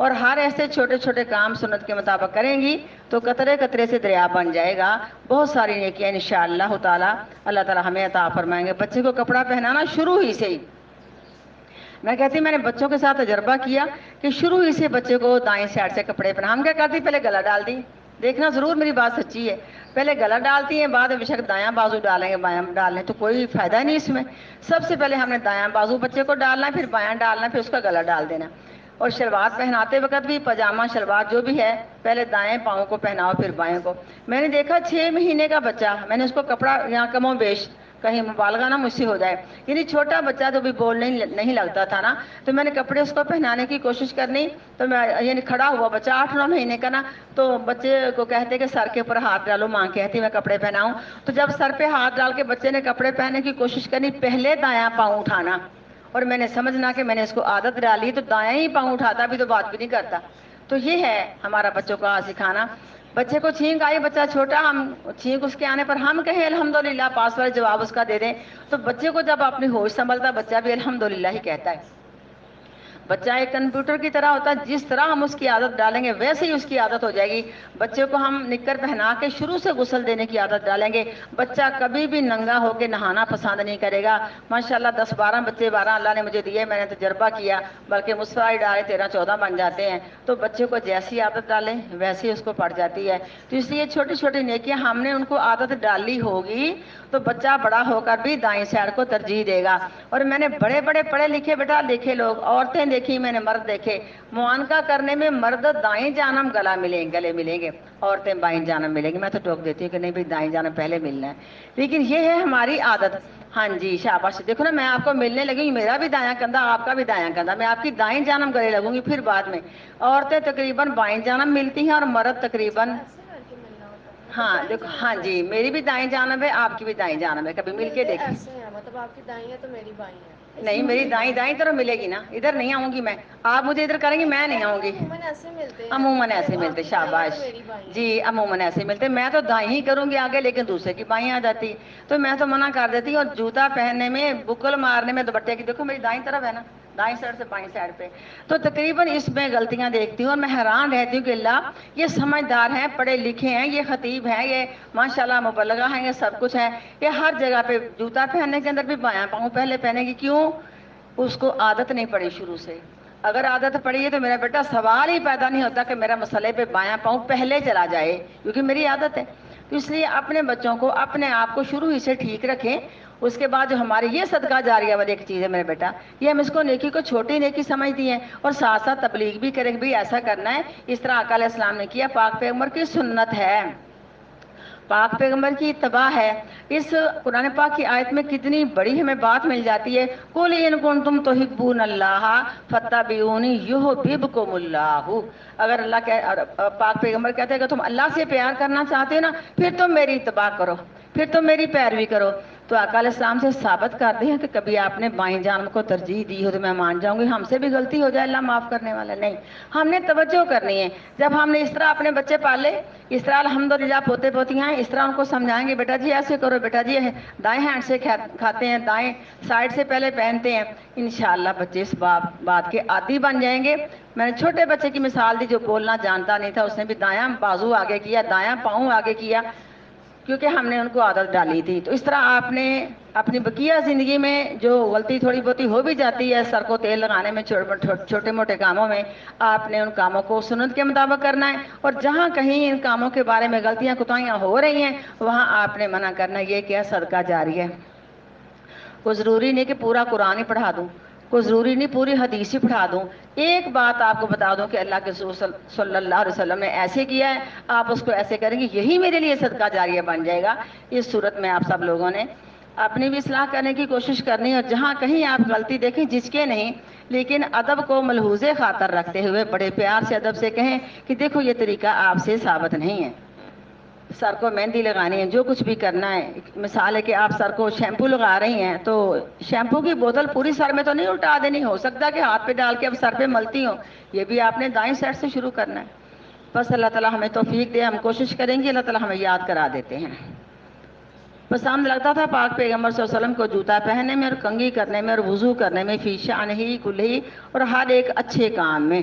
اور ہر ایسے چھوٹے چھوٹے کام سنت کے مطابق کریں گی تو قطرے قطرے سے دریا بن جائے گا. بہت ساری نیکیاں انشاءاللہ تعالی اللہ تعالی ہمیں عطا فرمائیں گے. بچے کو کپڑا پہنانا شروع ہی سے ہی، میں کہتی ہوں میں نے بچوں کے ساتھ تجربہ کیا کہ شروع ہی سے بچے کو دائیں سائڈ سے کپڑے پہنا. ہم کیا کرتی پہلے گلا ڈال دی، دیکھنا ضرور میری بات سچی ہے، پہلے گلا ڈالتی ہیں بعد میں بے شک دایاں بازو ڈالیں گے بایاں ڈالیں تو کوئی فائدہ نہیں اس میں. سب سے پہلے ہم نے دایاں بازو بچے کو ڈالنا ہے، پھر بایاں ڈالنا ہے، پھر اس کا گلا ڈال دینا. اور شلوار پہناتے وقت بھی پاجامہ شلوار جو بھی ہے پہلے دائیں پاؤں کو پہناؤ پھر بائیں کو. میں نے دیکھا 6 مہینے کا بچہ، میں نے اس کو کپڑا یہاں کم و بیش کہیں مبالغہ نہ مجھ سے ہو جائے، یعنی چھوٹا بچہ جو بھی بولنے نہیں لگتا تھا نا، تو میں نے کپڑے اس کو پہنانے کی کوشش کرنی. تو میں یعنی کھڑا ہوا بچہ 8-9 مہینے کا نا، تو بچے کو کہتے کہ سر کے اوپر ہاتھ ڈالو، ماں کہتی میں کپڑے پہناؤں. تو جب سر پہ ہاتھ ڈال کے بچے نے کپڑے پہننے کی کوشش کرنی، پہلے دایاں پاؤں اٹھانا، اور میں نے سمجھنا کہ میں نے اس کو عادت ڈالی تو دایاں ہی پاؤں اٹھاتا بھی تو بات بھی نہیں کرتا. تو یہ ہے ہمارا بچوں کا سکھانا. بچے کو چھینک آئی، بچہ چھوٹا، ہم چھینک اس کے آنے پر ہم کہیں الحمدللہ پاس والے جواب اس کا دے دیں، تو بچے کو جب اپنی ہوش سنبھلتا بچہ بھی الحمدللہ ہی کہتا ہے. بچہ ایک کمپیوٹر کی طرح ہوتا ہے، جس طرح ہم اس کی عادت ڈالیں گے ویسے ہی اس کی عادت ہو جائے گی. بچے کو ہم نکر پہنا کے شروع سے غسل دینے کی عادت ڈالیں گے، بچہ کبھی بھی ننگا ہو کے نہانا پسند نہیں کرے گا. ماشاءاللہ 10-12 بچے 12 اللہ نے مجھے دیے، میں نے تجربہ کیا، بلکہ مصفائی ڈالے 13-14 بن جاتے ہیں. تو بچے کو جیسی عادت ڈالیں ویسی اس کو پڑ جاتی ہے. تو اس لیے چھوٹی چھوٹی نیکیاں ہم نے ان کو عادت ڈالی ہوگی تو بچہ بڑا ہو کر بھی دائیں سائڈ کو ترجیح دے گا. اور میں نے بڑے بڑے پڑھے لکھے بیٹا دیکھے لوگ، عورتیں دیکھی، میں نے مرد دیکھے، معانقہ کرنے میں مرد دائیں جانب گلے ملیں گے، عورتیں بائیں جانب ملیں گی. میں تو ٹوک دیتی ہوں کہ نہیں بھائی دائیں جانب پہلے ملنا ہے، لیکن یہ ہے ہماری عادت. ہاں جی شاباش، دیکھو نا میں آپ کو ملنے لگی ہوں، میرا بھی دایاں کندھا آپ کا بھی دایاں کندھا، میں آپ کی دائیں جانب گلے لگوں گی. پھر بعد میں عورتیں تقریباً بائیں جانب ملتی ہیں اور مرد تقریباً، ہاں دیکھو ہاں جی میری بھی دائیں جانب ہے آپ کی بھی دائیں جانب ہے، کبھی مل کے دیکھیں. مطلب آپ کی دائیں ہے تو میری بائیں ہے. نہیں میری دائیں دائیں طرف ملے گی نا، ادھر نہیں آؤں گی میں، آپ مجھے ادھر کریں گی میں نہیں آؤں گی. عموماً ایسے ملتے ہیں عموماً کہ ایسے اب آپ ملتے، کی دائیں ہے تو شاباش میری بائیں جی، ہے. عموماً ایسے ملتے. میں تو دائیں ہی کروں گی آگے، لیکن دوسرے کی بائیں آ جاتی، تو میں تو منع کر دیتی ہوں. اور جوتا پہننے میں، بکل مارنے میں دوپٹے کی، دیکھو میری دائیں طرف ہے نا، دائیں سائڈ سے بائیں سائڈ پہ، تو تقریباً اس میں غلطیاں دیکھتی ہوں اور میں حیران رہتی ہوں کہ اللہ یہ سمجھدار ہیں، پڑھے لکھے ہیں، یہ خطیب ہیں، یہ ماشاءاللہ مبلغہ ہیں، یہ سب کچھ ہے، یہ ہر جگہ پہ جوتا پہننے کے اندر بھی بایاں پاؤں پہلے پہنے گی. کیوں؟ اس کو عادت نہیں پڑی شروع سے. اگر عادت پڑی ہے تو میرا بیٹا سوال ہی پیدا نہیں ہوتا کہ میرا مسئلے پہ بایاں پاؤں پہلے چلا جائے، کیونکہ میری عادت ہے. تو اس لیے اپنے بچوں کو، اپنے آپ کو شروع ہی سے ٹھیک رکھیں. اس کے بعد جو ہماری یہ صدقہ جاریہ والی ایک چیز ہے میرے بیٹا، یہ ہم اس کو نیکی کو چھوٹی نیکی سمجھتی ہیں اور ساتھ ساتھ تبلیغ بھی کریں بھی ایسا کرنا ہے اس طرح آقا علیہ السلام نے کیا. پاک پیغمبر کی سنت ہے، پاک پیغمبر کی اتباع ہے. اس قرآن پاک کی آیت میں کتنی بڑی ہمیں بات مل جاتی ہے. قُلْ إِن كُنتُمْ تُحِبُّونَ اللَّهَ فَاتَّبِعُونِي يُحْبِبْكُمُ اللَّهُ. اگر اللہ پاک پیغمبر کہتے ہیں کہ تم اللہ سے پیار کرنا چاہتے ہو نا، پھر تم میری اتباع کرو، پھر تم میری پیروی کرو. تو آقا علیہ السلام سے ثابت کرتے ہیں کہ کبھی آپ نے بائیں جانب کو ترجیح دی ہو تو میں مان جاؤں گی، ہم سے بھی غلطی ہو جائے اللہ معاف کرنے والا. نہیں، ہم نے توجہ کرنی ہے. جب ہم نے اس طرح اپنے بچے پالے، اس طرح الحمدللہ پوتے پوتیاں ہیں، اس طرح ان کو سمجھائیں گے بیٹا جی ایسے کرو، بیٹا جی دائیں ہینڈ سے کھاتے ہیں، دائیں سائڈ سے پہلے پہنتے ہیں، انشاءاللہ بچے اس بات کے عادی بن جائیں گے. میں نے چھوٹے بچے کی مثال دی جو بولنا جانتا نہیں تھا، اس نے بھی دایاں بازو آگے کیا، دایاں پاؤں آگے کیا، کیونکہ ہم نے ان کو عادت ڈالی تھی. تو اس طرح آپ نے اپنی بقیہ زندگی میں جو غلطی تھوڑی بہتی ہو بھی جاتی ہے، سر کو تیل لگانے میں، چھوٹے موٹے کاموں میں، آپ نے ان کاموں کو سنت کے مطابق کرنا ہے. اور جہاں کہیں ان کاموں کے بارے میں غلطیاں کوتاہیاں ہو رہی ہیں وہاں آپ نے منع کرنا. یہ کیا صدقہ جاریہ ہے. کوئی ضروری نہیں کہ پورا قرآن ہی پڑھا دوں، کوئی ضروری نہیں پوری حدیث ہی پڑھا دوں. ایک بات آپ کو بتا دوں کہ اللہ کے رسول صلی اللہ علیہ وسلم نے ایسے کیا ہے، آپ اس کو ایسے کریں گے، یہی میرے لیے صدقہ جاریہ بن جائے گا. اس صورت میں آپ سب لوگوں نے اپنی بھی اصلاح کرنے کی کوشش کرنی ہے. اور جہاں کہیں آپ غلطی دیکھیں، جس کے نہیں، لیکن ادب کو ملحوظ خاطر رکھتے ہوئے بڑے پیار سے ادب سے کہیں کہ دیکھو یہ طریقہ آپ سے ثابت نہیں ہے. سر کو مہندی لگانی ہے، جو کچھ بھی کرنا ہے، مثال ہے کہ آپ سر کو شیمپو لگا رہی ہیں تو شیمپو کی بوتل پوری سر میں تو نہیں الٹا دینی، ہو سکتا ہے کہ ہاتھ پہ ڈال کے اب سر پہ ملتی ہوں، یہ بھی آپ نے دائیں سائڈ سے شروع کرنا ہے. بس اللہ تعالیٰ ہمیں توفیق دے، ہم کوشش کریں گے، اللہ تعالیٰ ہمیں یاد کرا دیتے ہیں. پسند لگتا تھا پاک پیغمبر صلی اللہ علیہ وسلم کو جوتا پہننے میں اور کنگھی کرنے میں اور وضو کرنے میں، فی شأنہ کلہ، اور ہر ایک اچھے کام میں.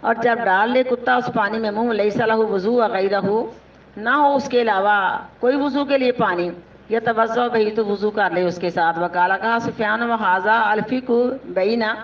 اور جب ڈال لے کتا اس پانی میں منہ لیس لہ وضو غیرہ، نہ ہو اس کے علاوہ کوئی وضو کے لیے پانی، یا توضع بہی تو وضو کر لے اس کے ساتھ۔ وکالا کہا سفیان و حاضہ الفق بینا،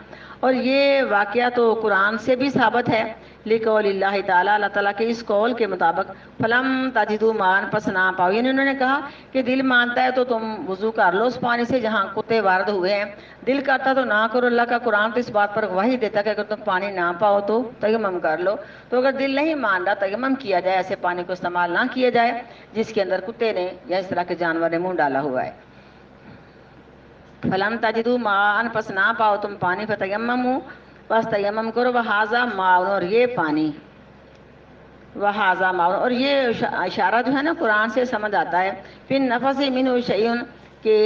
اور یہ واقعہ تو قرآن سے بھی ثابت ہے، لقول اللہ تعالیٰ، اللہ تعالیٰ کے اس قول کے مطابق، فلم تجدوا مان، پس نہ پاؤ، یعنی انہوں نے کہا کہ دل مانتا ہے تو تم وضو کر لو اس پانی سے جہاں کتے وارد ہوئے ہیں، دل کرتا تو نہ کرو۔ اللہ کا قرآن تو اس بات پر گواہی دیتا کہ اگر تم پانی نہ پاؤ تو تیمم کر لو، تو اگر دل نہیں مان رہا تیمم کیا جائے، ایسے پانی کو استعمال نہ کیا جائے جس کے اندر کتے نے یا اس طرح کے جانور نے منہ ڈالا ہوا ہے۔ فلم تجدوا مان، پس نہ پاؤ تم پانی، فتیمموا، بس تیمم کرو، وہذا ماؤن، اور یہ پانی، وہذا ماؤن، اور یہ اشارہ جو ہے نا قرآن سے سمجھ آتا ہے، پھر نفس منہ شیئن، کہ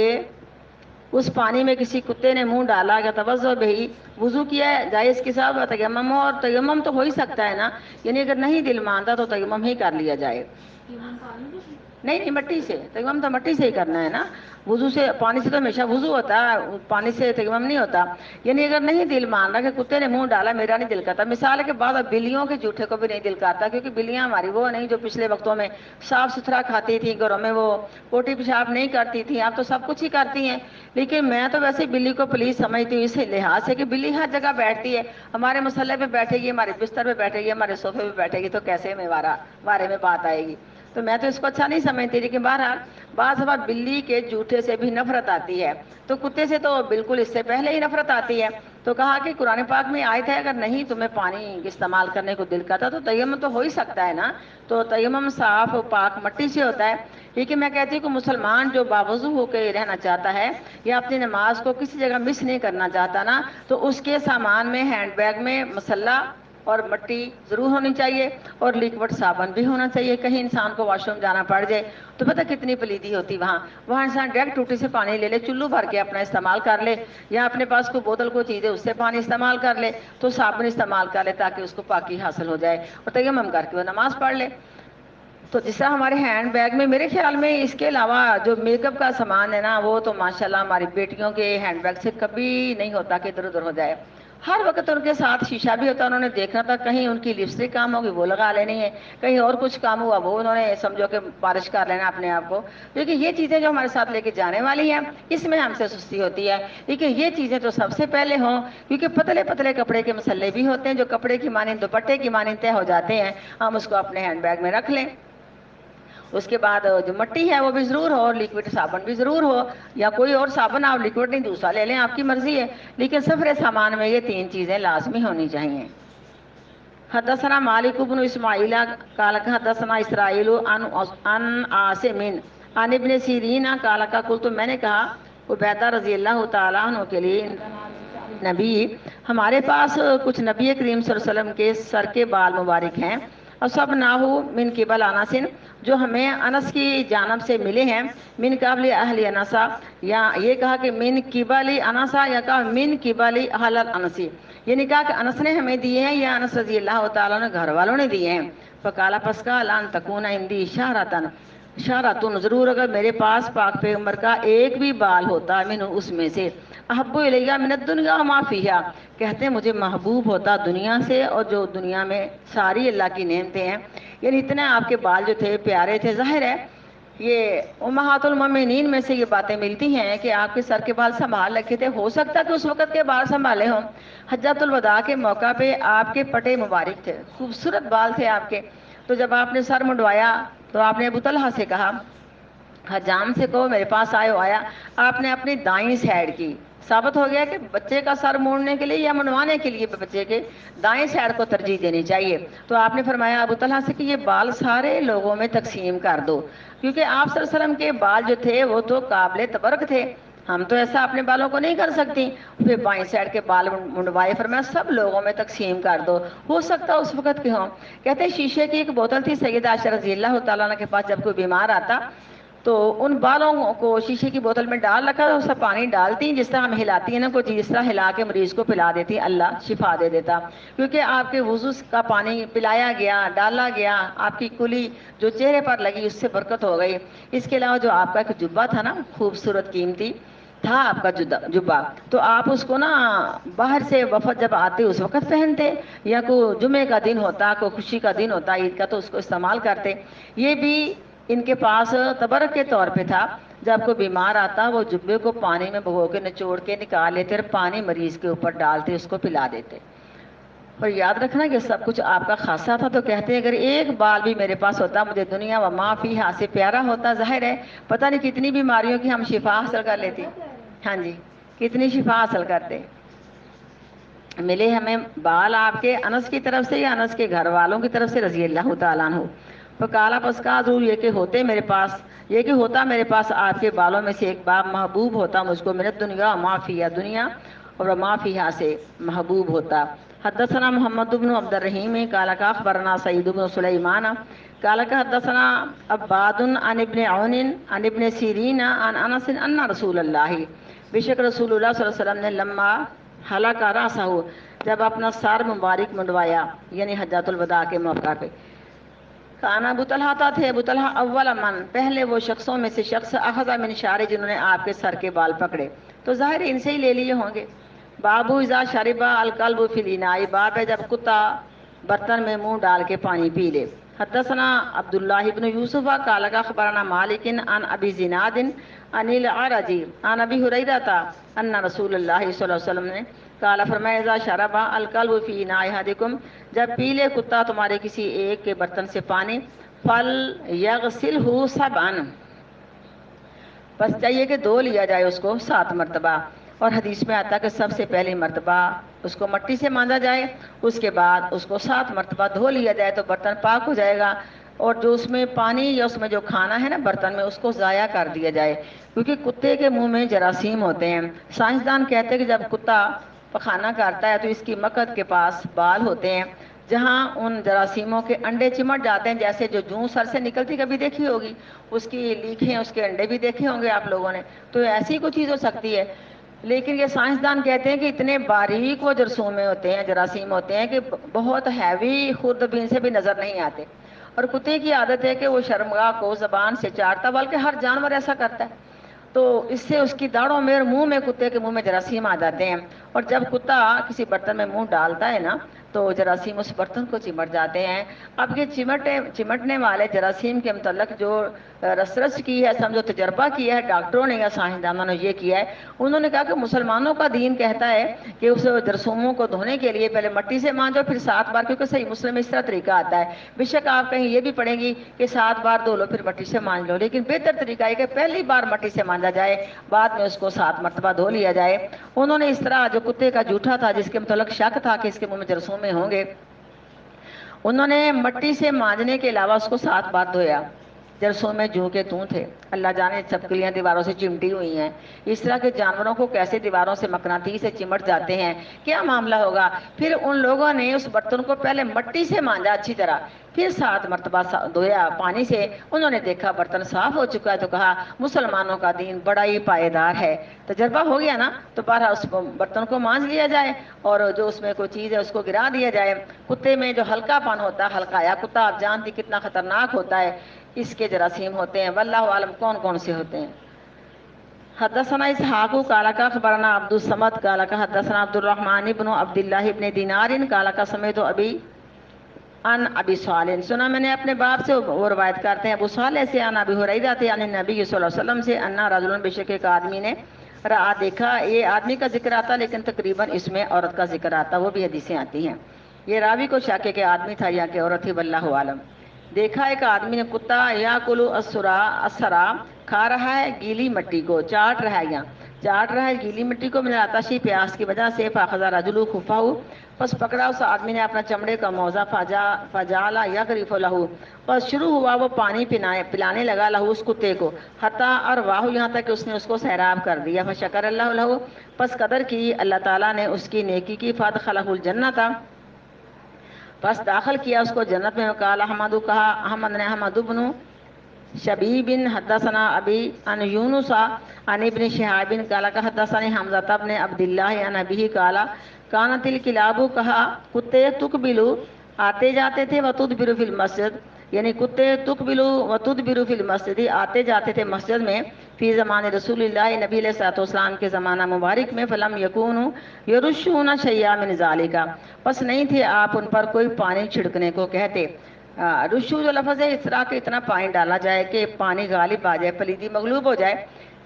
اس پانی میں کسی کتے نے منہ ڈالا، یا توضع بہی، وضو کیا جائے اس کے ساتھ، تیمم، اور تیمم تو ہو ہی سکتا ہے نا، یعنی اگر نہیں دل مانتا تو تیمم ہی کر لیا جائے۔ نہیں مٹی سے، تیمم تو مٹی سے ہی کرنا ہے نا، وضو سے، پانی سے تو ہمیشہ وضو ہوتا ہے، پانی سے تیمم نہیں ہوتا۔ یعنی اگر نہیں دل مان رہا کہ کتے نے منہ ڈالا میرا نہیں دل کرتا، مثال ہے کہ بعض بلیوں کے جھوٹے کو بھی نہیں دل کرتا، کیونکہ بلیاں ہماری وہ نہیں جو پچھلے وقتوں میں صاف ستھرا کھاتی تھیں، گھروں میں وہ پوٹی پیشاب نہیں کرتی تھیں، اب تو سب کچھ ہی کرتی ہیں، لیکن میں تو ویسے بلی کو پلیز سمجھتی ہوں اس لحاظ سے کہ بلی ہر جگہ بیٹھتی ہے، ہمارے مسلح پہ بیٹھے گی، ہمارے بستر پہ بیٹھے گی، ہمارے صوفے پہ بیٹھے گی، تو کیسے میں بارے میں بات آئے گی، تو میں تو اس کو اچھا نہیں سمجھتی، لیکن بہرحال بعض دفعہ بلی کے جھوٹے سے بھی نفرت آتی ہے، تو کتے سے تو بالکل اس سے پہلے ہی نفرت آتی ہے۔ تو کہا کہ قرآن پاک میں آیت ہے اگر نہیں تمہیں پانی استعمال کرنے کو دل کرتا تو تیمم تو ہو ہی سکتا ہے نا، تو تیمم صاف پاک مٹی سے ہوتا ہے۔ لیکن میں کہتی ہوں کہ مسلمان جو باوضو ہو کے رہنا چاہتا ہے یا اپنی نماز کو کسی جگہ مس نہیں کرنا چاہتا نا، تو اس کے سامان میں ہینڈ بیگ میں مسلح اور مٹی ضرور ہونی چاہیے، اور لیکوڈ صابن بھی ہونا چاہیے، کہیں انسان کو واش روم جانا پڑ جائے تو پتہ کتنی پلیدی ہوتی وہاں انسان ڈائریکٹ ٹوٹی سے پانی لے لے، چلو بھر کے اپنا استعمال کر لے، یا اپنے پاس کوئی بوتل کوئی چیز ہے اس سے پانی استعمال کر لے، تو صابن استعمال کر لے تاکہ اس کو پاکی حاصل ہو جائے، اور تیمم کر کے وہ نماز پڑھ لے۔ تو جس طرح ہمارے ہینڈ بیگ میں، میرے خیال میں اس کے علاوہ جو میک اپ کا سامان ہے نا، وہ تو ماشاءاللہ ہماری بیٹیوں کے ہینڈ بیگ سے کبھی نہیں ہوتا کہ ادھر ادھر ہو جائے، ہر وقت ان کے ساتھ شیشہ بھی ہوتا ہے، انہوں نے دیکھنا تھا کہیں ان کی لپسٹک کام ہوگی وہ لگا لینی ہے، کہیں اور کچھ کام ہوا وہ انہوں نے سمجھو کہ پالش کر لینا اپنے آپ کو، کیونکہ یہ چیزیں جو ہمارے ساتھ لے کے جانے والی ہیں اس میں ہم سے سستی ہوتی ہے، لیکن یہ چیزیں تو سب سے پہلے ہوں، کیونکہ پتلے پتلے کپڑے کے مسلے بھی ہوتے ہیں جو کپڑے کی مانند دوپٹے کی مانند طے ہو جاتے ہیں، ہم اس کو اپنے ہینڈ بیگ میں رکھ لیں۔ اس کے بعد جو مٹی ہے وہ بھی ضرور ہو، اور لیکوڈ صابن بھی ضرور ہو، یا کوئی اور صابن آپ لیکوڈ نہیں دوسرا لے لیں، آپ کی مرضی ہے، لیکن سفر سامان میں یہ تین چیزیں لازمی ہونی چاہیے۔ حدثنا مالک بن اسماعیل قال حدثنا اسرائیل عن عاصم عن ابن سیرین قال قلت، میں نے کہا عبیدہ رضی اللہ تعالیٰ عنہ کے لیے، نبی ہمارے پاس کچھ نبی کریم صلی اللہ علیہ وسلم کے سر کے بال مبارک ہیں، اور سب ناہو من قبل انس، جو ہمیں انس کی جانب سے ملے ہیں، من قبل اہل انسا، یا یہ کہا کہ من قبل انسا، یا کہا من قبل اہل انسی، یعنی کہا کہ انس نے ہمیں دیے ہیں یا انس رضی اللہ تعالیٰ نے گھر والوں نے دیے ہیں۔ فقالا پس کا لان تکون عندی اشارتن، اشارتن، ضرور اگر میرے پاس پاک پیغمبر کا ایک بھی بال ہوتا من اس میں سے، احب الیہ من الدنیا وما فیہا، کہتے ہیں مجھے محبوب ہوتا دنیا سے اور جو دنیا میں ساری اللہ کی نعمتیں ہیں، یعنی اتنے آپ کے بال جو تھے پیارے تھے۔ ظاہر ہے یہ امہات المومنین میں سے یہ باتیں ملتی ہیں کہ آپ کے سر کے بال سنبھال رکھے تھے، ہو سکتا کہ اس وقت کے بال سنبھالے ہوں، حجۃ الوداع کے موقع پہ آپ کے پٹے مبارک تھے، خوبصورت بال تھے آپ کے، تو جب آپ نے سر منڈوایا تو آپ نے ابو طلحہ سے کہا، حجام سے کہو میرے پاس آیا، آپ نے اپنی دائیں سائڈ کی، ثابت ہو گیا کہ بچے کا سر موڑنے کے لیے یا منڈوانے کے لیے بچے کے دائیں سائڈ کو ترجیح دینی چاہیے، تو آپ نے فرمایا ابو طلحہ سے کہ یہ بال سارے لوگوں میں تقسیم کر دو، کیونکہ آپ صلی اللہ علیہ وسلم کے بال جو تھے وہ تو قابل تبرک تھے، ہم تو ایسا اپنے بالوں کو نہیں کر سکتی، پھر بائیں سائڈ کے بال منڈوائے، فرمایا سب لوگوں میں تقسیم کر دو، ہو سکتا اس وقت کے ہوں۔ کہتے ہیں شیشے کی ایک بوتل تھی، سیدہ عائشہ رضی اللہ تعالیٰ عنہ کے پاس جب کوئی بیمار آتا تو ان بالوں کو شیشے کی بوتل میں ڈال رکھا، اس سے پانی ڈالتی، جس طرح ہم ہلاتی ہیں نا، کوئی جس طرح ہلا کے مریض کو پلا دیتی، اللہ شفا دے دیتا، کیونکہ آپ کے وضو کا پانی پلایا گیا، ڈالا گیا، آپ کی کلی جو چہرے پر لگی اس سے برکت ہو گئی۔ اس کے علاوہ جو آپ کا ایک جبہ تھا نا خوبصورت قیمتی، تھا آپ کا جبہ، تو آپ اس کو نا باہر سے وفد جب آتے اس وقت پہنتے، یا کوئی جمعے کا دن ہوتا، کوئی خوشی کا دن ہوتا عید کا تو اس کو استعمال کرتے۔ یہ بھی ان کے پاس تبرک کے طور پہ تھا، جب کوئی بیمار آتا وہ جبے کو پانی میں بھگو کے نچوڑ کے نکال لیتے اور پانی مریض کے اوپر ڈالتے، اس کو پلا دیتے۔ پر یاد رکھنا کہ سب کچھ آپ کا خاصا تھا، تو کہتے ہیں اگر ایک بال بھی میرے پاس ہوتا مجھے دنیا و ما فیہا سے پیارا ہوتا۔ ظاہر ہے پتہ نہیں کتنی بیماریوں کی ہم شفا حاصل کر لیتی، ہاں جی کتنی شفا حاصل کرتے۔ ملے ہمیں بال آپ کے انس کی طرف سے یا انس کے گھر والوں کی طرف سے رضی اللہ تعالیٰ عنہ۔ تو کالا پس کا ضرور یہ کہ ہوتے میرے پاس، یہ کہ ہوتا میرے پاس آپ کے بالوں میں سے ایک باب محبوب ہوتا مجھ کو، منت دنیا ما فیہا دنیا اور ما فیہا سے محبوب ہوتا۔ حدثنا محمد بن عبد الرحیم قال کا اخبرنا سعید بن سلیمان قال کا حدثنا عباد عن ابن عون عن ابن سیرین عن انس ان رسول اللہ، بے شک رسول اللہ صلی اللہ علیہ وسلم نے لما حلق راسہ، جب اپنا سر مبارک منڈوایا یعنی حجۃ الوداع کے موقع پہ، کانا ابو طلحہ تھے، ابو طلحہ اول من پہلے وہ شخصوں میں سے شخص اخذ من شعر جنہوں نے آپ کے سر کے بال پکڑے، تو ظاہر ان سے ہی لے لیے ہوں گے۔ بابو اذا شرب الکلب فی الاناء، باب ہے جب کتا برتن میں منہ ڈال کے پانی پی لے۔ حدثنا عبداللہ بن یوسف قال اخبرنا مالک عن ابی زناد عن الاعرج عن ابی ہریرہ ان رسول اللہ صلی اللہ علیہ وسلم نے قال فرمایا اذا شرب الکلب فی اناء احدکم، جب پی لے کتا تمہارے کسی ایک کے برتن سے پانی، فلیغسلہ سبعا، بس چاہیے کہ دھو لیا جائے اس کو 7 مرتبہ، اور حدیث میں آتا کہ سب سے پہلی مرتبہ اس کو مٹی سے مانجا جائے، اس کے بعد اس کو 7 مرتبہ دھو لیا جائے تو برتن پاک ہو جائے گا، اور جو اس میں پانی یا اس میں جو کھانا ہے نا برتن میں اس کو ضائع کر دیا جائے، کیونکہ کتے کے منہ میں جراثیم ہوتے ہیں۔ سائنسدان کہتے ہیں کہ جب کتا پخانہ کرتا ہے تو اس کی مقد کے پاس بال ہوتے ہیں جہاں ان جراثیموں کے انڈے چمٹ جاتے ہیں، جیسے جو جوں سر سے نکلتی کبھی دیکھی ہوگی، اس کی لیکھیں اس کے انڈے بھی دیکھے ہوں گے آپ لوگوں نے، تو ایسی کوئی چیز ہو سکتی ہے۔ لیکن یہ سائنسدان کہتے ہیں کہ اتنے باریک وہ جرثومے ہوتے ہیں، جراثیم ہوتے ہیں کہ بہت ہیوی خوردبین سے بھی نظر نہیں آتے، اور کتے کی عادت ہے کہ وہ شرمگاہ کو زبان سے چاٹتا، بلکہ ہر جانور ایسا کرتا ہے، تو اس سے اس کی داڑھوں میں اور منہ میں کتے کے منہ میں جراثیم آ جاتے ہیں، اور جب کتا کسی برتن میں منہ ڈالتا ہے نا تو جراثیم اس برتن کو چمٹ جاتے ہیں۔ اب یہ چمٹنے والے جراثیم کے متعلق جو ریسرچ کی ہے، سمجھو تجربہ کیا ہے ڈاکٹروں نے یا سائنسدانوں نے، یہ کیا ہے، انہوں نے کہا کہ مسلمانوں کا دین کہتا ہے کہ اس جرثوموں کو دھونے کے لیے پہلے مٹی سے مانجو پھر 7 بار، کیونکہ صحیح مسلم میں اس طرح طریقہ آتا ہے۔ بے شک آپ کہیں یہ بھی پڑھیں گی کہ 7 بار دھو لو پھر مٹی سے مانج لو، لیکن بہتر طریقہ ہے کہ پہلی بار مٹی سے مانجا جائے، بعد میں اس کو 7 مرتبہ دھو لیا جائے۔ انہوں نے اس طرح جو کتے کا جھوٹا تھا جس کے متعلق شک تھا کہ اس کے منہ میں جرثومے ہوں گے، انہوں نے مٹی سے مانجنے کے علاوہ اس کو 7 بار دھویا۔ جرثومے جو کے توں تھے، اللہ جانے چپکلیاں دیواروں سے چمٹی ہوئی ہیں، اس طرح کے جانوروں کو کیسے دیواروں سے مقناطیس سے چمٹ جاتے ہیں، کیا معاملہ ہوگا۔ پھر ان لوگوں نے اس برتن کو پہلے مٹی سے مانجا اچھی طرح، پھر 7 مرتبہ دھویا پانی سے، انہوں نے دیکھا برتن صاف ہو چکا ہے، تو کہا مسلمانوں کا دین بڑا ہی پائیدار ہے۔ تجربہ ہو گیا نا، تو بہرحال اس برتن کو مانج لیا جائے اور جو اس میں کوئی چیز ہے اس کو گرا دیا جائے۔ کتے میں جو ہلکا پن ہوتا ہے، ہلکایا کتا آپ جانتی کتنا خطرناک ہوتا ہے، اس کے جراثیم ہوتے ہیں، واللہ عالم کون کون سے ہوتے ہیں۔ حدثنا اسحاق قال اخبرنا عبد الصمد قال حدثنا عبد الرحمن بن عبد الله بن دینار قال سمعت ابی ان ابی صالح، سنا میں نے اپنے باپ سے، وہ روایت کرتے ہیں ابو صالح سے، ان ابی ہریرہ تھے ان نبی صلی اللہ علیہ وسلم سے، ان رجل بے شک ایک آدمی نے رہا دیکھا، یہ آدمی کا ذکر آتا لیکن تقریباً اس میں عورت کا ذکر آتا، وہ بھی حدیثیں آتی ہیں، یہ راوی کو شک ہے کہ آدمی تھا یا کہ عورت تھی، واللہ عالم۔ دیکھا ایک آدمی نے کتا یا کلو اسرا کھا رہا ہے گیلی مٹی کو، چاٹ رہا ہے گیلی مٹی کو، من العطش پیاس کی وجہ سے، فاخذ رجل خفہ، پس پکڑا اس آدمی نے اپنا چمڑے کا موزہ، فجعل یغرف لہ، پس شروع ہوا وہ پانی پلانے لگا لہو اس کتے کو، حتی ارواہ، یہاں تک کہ اس نے اس کو سیراب کر دیا، فشکر اللہ لہ، پس قدر کی اللہ تعالیٰ نے اس کی نیکی کی، فادخلہ الجنۃ، پس داخل کیا اس کو جنت میں۔ قال احمد، کہا احمد نے، احمد بن شبیب حدثنا ابی ان یونس عن ابن شہاب قال حدثني حمزہ بن عبد اللہ عن ابی قال کانت الکلاب، کہا کتے تقبلو آتے جاتے تھے، وتدبر فی المسجد، یعنی کتے تقبلو و تدبرو فی المسجد، آتے جاتے تھے مسجد میں، فی زمان رسول اللہ، نبی علیہ الصلوۃ والسلام کے زمانہ مبارک میں، فلم یکونوا یرشون شیئا من ذالک، بس نہیں تھے آپ ان پر کوئی پانی چھڑکنے کو کہتے۔ رشو جو لفظ ہے، اس طرح کہ اتنا پانی ڈالا جائے کہ پانی غالب آ جائے، پلیدی مغلوب ہو جائے،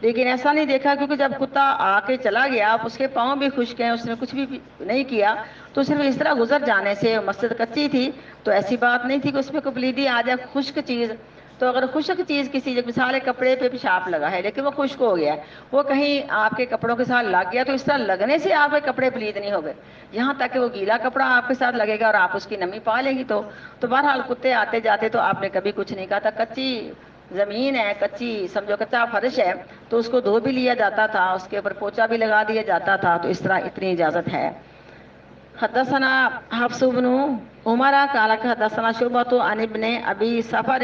لیکن ایسا نہیں دیکھا، کیونکہ جب کتا آ کے چلا گیا، اس کے پاؤں بھی خشک ہیں، اس نے کچھ بھی نہیں کیا، تو صرف اس طرح گزر جانے سے، مسجد کچی تھی تو ایسی بات نہیں تھی کہ اس میں کوئی پلیدی آ جائے، خشک چیز، تو اگر خشک چیز کسی مثال کپڑے پہ پیشاب لگا ہے لیکن وہ خشک ہو گیا ہے، وہ کہیں آپ کے کپڑوں کے ساتھ لگ گیا، تو اس طرح لگنے سے آپ کے کپڑے پلید نہیں ہو گئے، یہاں تک کہ وہ گیلا کپڑا آپ کے ساتھ لگے گا اور آپ اس کی نمی پا لیں گی، تو بہرحال کتے آتے جاتے تو آپ نے کبھی کچھ نہیں کہا تھا۔ کچی زمین ہے، کچی سمجھو کچا فرش ہے، تو اس کو دھو بھی لیا جاتا تھا، اس کے اوپر پوچا بھی لگا دیا جاتا تھا، تو اس طرح اتنی اجازت ہے۔ حدثنا حفص بن عمر قال حدثنا شعبة عن ابن ابي سفر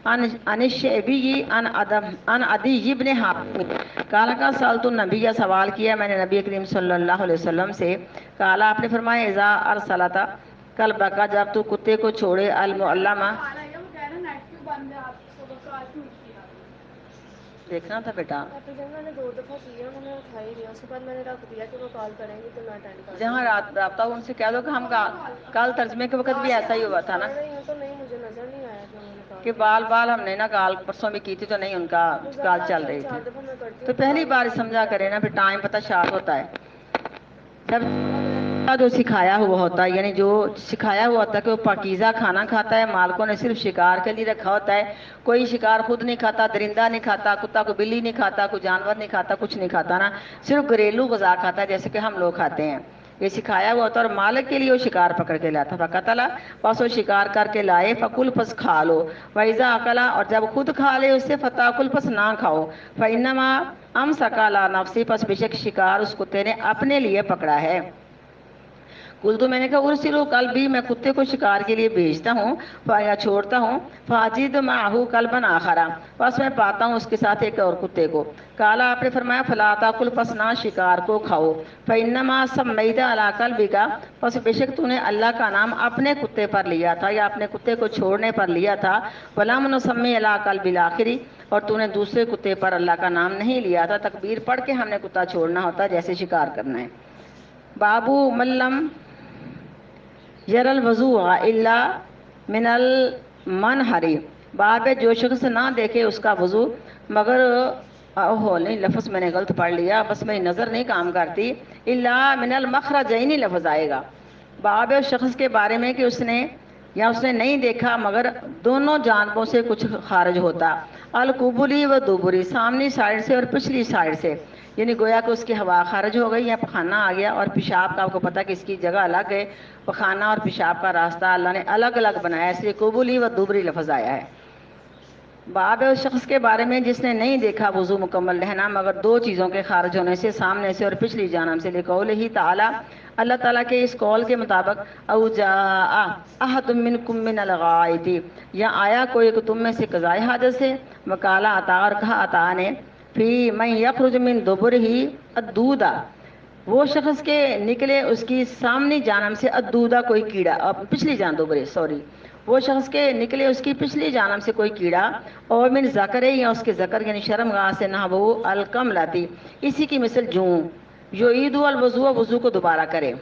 عن الشعبي عن عدي بن حاتم قال سألت النبي، سوال کیا میں نے نبی کریم صلی اللہ علیہ وسلم سے، قال آپ نے فرمایا اذا ارسلت کلبک، جب تو کتے کو چھوڑے، المعلمہ، دیکھنا تھا بیٹا، میں نے 2 دفعہ کیا، انہوں نے اٹھا ہی لیا، اس کے بعد میں نے رکھ دیا کہ وہ کال کریں گی تو میں اٹینڈ کر جہاں رابطہ ان سے کہہ دو کہ ہم کل ترجمے کے وقت بھی ایسا ہی ہوا تھا نا، پڑھ رہی ہوں تو نہیں مجھے نظر نہیں آیا کہ انہوں نے کال کہ بال ہم نے نا کال پرسوں بھی کی تھی تو نہیں ان کا کال چل رہی 4 تھی، دفعہ میں کرتی تو ہوں پہلی بار سمجھا کرے نا، پھر ٹائم پتہ شارٹ ہوتا ہے، جب جو سکھایا ہوا ہوتا ہے، یعنی جو سکھایا ہوا ہوتا ہے کہ وہ پاکیزہ کھانا کھاتا ہے، مالکوں نے صرف شکار کے لیے رکھا ہوتا ہے، کوئی شکار خود نہیں کھاتا، درندہ نہیں کھاتا، کتا کو بلی نہیں کھاتا، کوئی جانور نہیں کھاتا، کچھ نہیں کھاتا نا، صرف گھریلو غذا کھاتا ہے جیسے کہ ہم لوگ کھاتے ہیں، یہ سکھایا ہوا ہوتا ہے، اور مالک کے لیے وہ شکار پکڑ کے لاتا، فقتلا، بس وہ شکار کر کے لائے، فکل پس کھا لو، وَإِذَا أَكَلَ، اور جب خود کھا لے اس سے، فتاکل، پس نہ کھاؤ، فَإِنَّمَا أَمْسَكَ عَلَىٰ نَفْسِهِ، پس بے شک شکار اس کتے نے اپنے لیے پکڑا ہے۔ تو میں نے کہا ارسلو، کل بھی میں کتے کو شکار کے لیے بھیجتا ہوں یا چھوڑتا ہوں، فاجد معه کلبا آخر، بس میں پاتا ہوں اس کے ساتھ ایک اور کتے کو، کالا، آپ نے فرمایا فلا تاکل، پس نہ شکار کو کھاؤ، فانما سمیت علی کلبک، پس بے شک تو نے اللہ کا نام اپنے کتے پر لیا تھا یا اپنے کتے کو چھوڑنے پر لیا تھا، ولم نسمی علی کلب الاخر، اور تو نے دوسرے کتے پر اللہ کا نام نہیں لیا تھا، تکبیر پڑھ کے ہم نے کتا چھوڑنا ہوتا جیسے شکار کرنا ہے۔ بابو ملم یر الوضوء الا من المنحر، باب جو شخص نہ دیکھے اس کا وضو مگر، نہیں لفظ میں نے غلط پڑھ لیا، بس میری نظر نہیں کام کرتی، الا من المخرجین لفظ آئے گا، باب شخص کے بارے میں کہ اس نے نہیں دیکھا مگر دونوں جانبوں سے کچھ خارج ہوتا، القبلی و دوبری، سامنی سائڈ سے اور پچھلی سائڈ سے، یعنی گویا کہ اس کی ہوا خارج ہو گئی یا پخانہ آ گیا، اور پیشاب کا آپ کو پتہ کہ اس کی جگہ الگ ہے، پخانہ اور پیشاب کا راستہ اللہ نے الگ الگ بنایا، اس لیے قبلی و دوبری لفظ آیا ہے۔ باب اس شخص کے بارے میں جس نے نہیں دیکھا وضو مکمل رہنا مگر 2 چیزوں کے خارج ہونے سے، سامنے سے اور پچھلی جانب سے، لقولہ تعالی، اللہ تعالیٰ کے اس قول کے مطابق، او جاء احد منکم من الغائط، یا آیا کوئی ایک تم میں سے قضائے حاجت سے، وقالا عطا، اور کہا عطا نے، فی من یخرج من دبرہ الدودہ، وہ شخص کے نکلے اس کی سامنی جانب سے، الدودہ کوئی کیڑا، پچھلی جانب دوبرے، سوری، وہ شخص کے نکلے اس کی پچھلی جانب سے کوئی کیڑا، اور من ذکر، یا اس کے ذکر یعنی شرم گاہ سے، نہ وہ الکم لاتی، اسی کی مثل یعید الوضوء، وضو کو دوبارہ کرے۔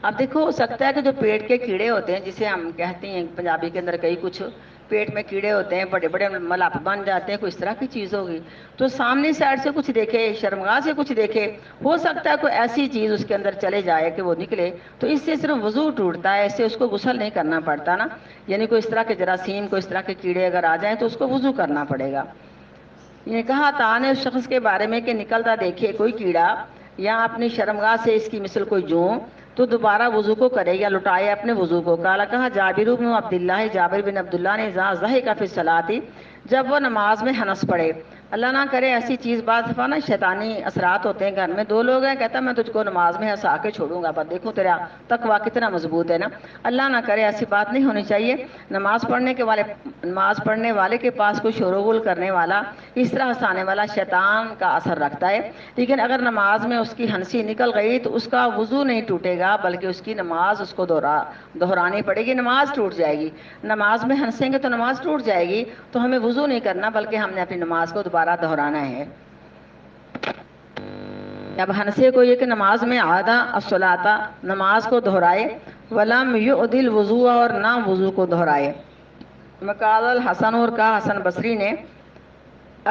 اب دیکھو، ہو سکتا ہے کہ جو پیٹ کے کیڑے ہوتے ہیں، جسے ہم کہتے ہیں پنجابی کے اندر کئی کچھ پیٹ میں کیڑے ہوتے ہیں، بڑے بڑے ملپ بن جاتے ہیں، کوئی اس طرح کی چیز ہوگی، تو سامنے سائڈ سے کچھ دیکھے، شرمگاہ سے کچھ دیکھے، ہو سکتا ہے کوئی ایسی چیز اس کے اندر چلے جائے کہ وہ نکلے، تو اس سے صرف وضو ٹوٹتا ہے، اس سے اس کو غسل نہیں کرنا پڑتا نا، یعنی کوئی اس طرح کے جراثیم، کوئی اس طرح کے کیڑے اگر آ جائیں تو اس کو وضو کرنا پڑے گا۔ یہ کہا تا نے اس شخص کے بارے میں کہ نکلتا دیکھے کوئی کیڑا یا اپنی شرمگاہ سے اس کی مثل کوئی جوں، تو دوبارہ وضو کو کرے یا لٹائے اپنے وضو کو۔ کالا، کہا جابر بن عبداللہ، جابر بن عبداللہ نے، ذا ضحک فی الصلاۃ، جب وہ نماز میں ہنس پڑے، اللہ نہ کرے ایسی چیز، بعض دفعہ نا شیطانی اثرات ہوتے ہیں گھر میں، دو لوگ ہیں، کہتا ہے میں تجھ کو نماز میں ہنسا کے چھوڑوں گا، پر دیکھو تیرا تقویٰ کتنا مضبوط ہے نا۔ اللہ نہ کرے ایسی بات نہیں ہونی چاہیے۔ نماز پڑھنے والے کے پاس کوئی شور و غل کرنے والا، اس طرح ہنسانے والا شیطان کا اثر رکھتا ہے، لیکن اگر نماز میں اس کی ہنسی نکل گئی تو اس کا وضو نہیں ٹوٹے گا، بلکہ اس کی نماز اس کو دہرانی پڑے گی، نماز ٹوٹ جائے گی۔ نماز میں ہنسیں گے تو نماز ٹوٹ جائے گی، تو ہمیں وضو نہیں کرنا بلکہ ہم نے اپنی نماز کو دوبارہ دہرانا ہے۔ اب ہنسے کو یہ کہ نماز میں عادہ الصلاۃ، نماز کو دہرائے، ولم یعد الوضوء، اور نہ وضو کو دہرائے۔ وقال الحسن، اور کہا حسن بصری نے،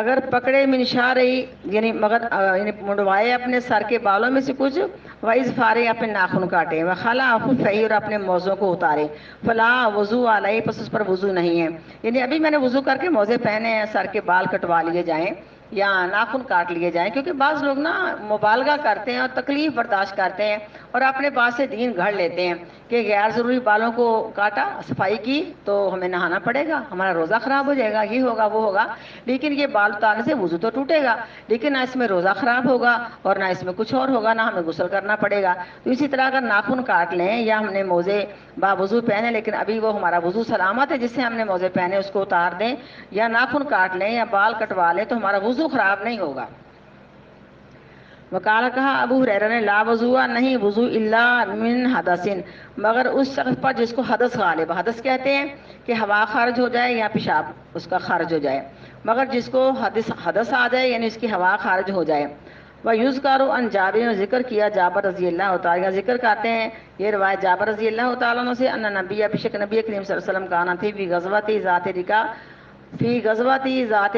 اگر پکڑے من شعری، یعنی منڈوائے اپنے سر کے بالوں میں سے کچھ، وَإِذْفَارِ، اپنے ناخن کاٹے، وَخَلَعَ خُفَّیہِ، اور اپنے موزوں کو اتارے، فلا وضو علیہ، پس اس پر وضو نہیں ہے۔ یعنی ابھی میں نے وضو کر کے موزے پہنے ہیں، سر کے بال کٹوا لیے جائیں یا ناخن کاٹ لیے جائیں، کیونکہ بعض لوگ نا مبالغہ کرتے ہیں اور تکلیف برداشت کرتے ہیں اور اپنے پاس سے دین گھڑ لیتے ہیں کہ غیر ضروری بالوں کو کاٹا، صفائی کی تو ہمیں نہانا پڑے گا، ہمارا روزہ خراب ہو جائے گا، یہ ہوگا وہ ہوگا۔ لیکن یہ بال اتارنے سے وضو تو ٹوٹے گا، لیکن نہ اس میں روزہ خراب ہوگا اور نہ اس میں کچھ اور ہوگا، نہ ہمیں غسل کرنا پڑے گا۔ تو اسی طرح اگر ناخن کاٹ لیں یا ہم نے موزے باوضو پہنے لیکن ابھی وہ ہمارا وضو سلامت ہے، جس سے ہم نے موزے پہنے اس کو اتار دیں، یا ناخن کاٹ لیں یا بال کٹوا لیں، تو ہمارا وضو خراب نہیں ہوگا۔ وقال، کہا ابو ہریرہ نے، لا وضوء، نہیں وضو الا من حدث، مگر اس شخص پر جس کو حدث غالب، حدث کہتے ہیں کہ ہوا خارج ہو جائے یا پیشاب اس کا خارج ہو جائے، مگر جس کو حدث آ جائے یعنی اس کی ہوا خارج ہو جائے۔ وَيُذْكَرُ عَنْ جابر، ذکر کیا جابر رضی اللہ تعالیٰ، ذکر کرتے ہیں یہ روایت جابر رضی اللہ تعالیٰ عنہ سے، ان نبی، بشک نبی کریم صلی اللہ علیہ وسلم کانا تھی فی غزوۃ ذات رکا، فی غزوۃ ذات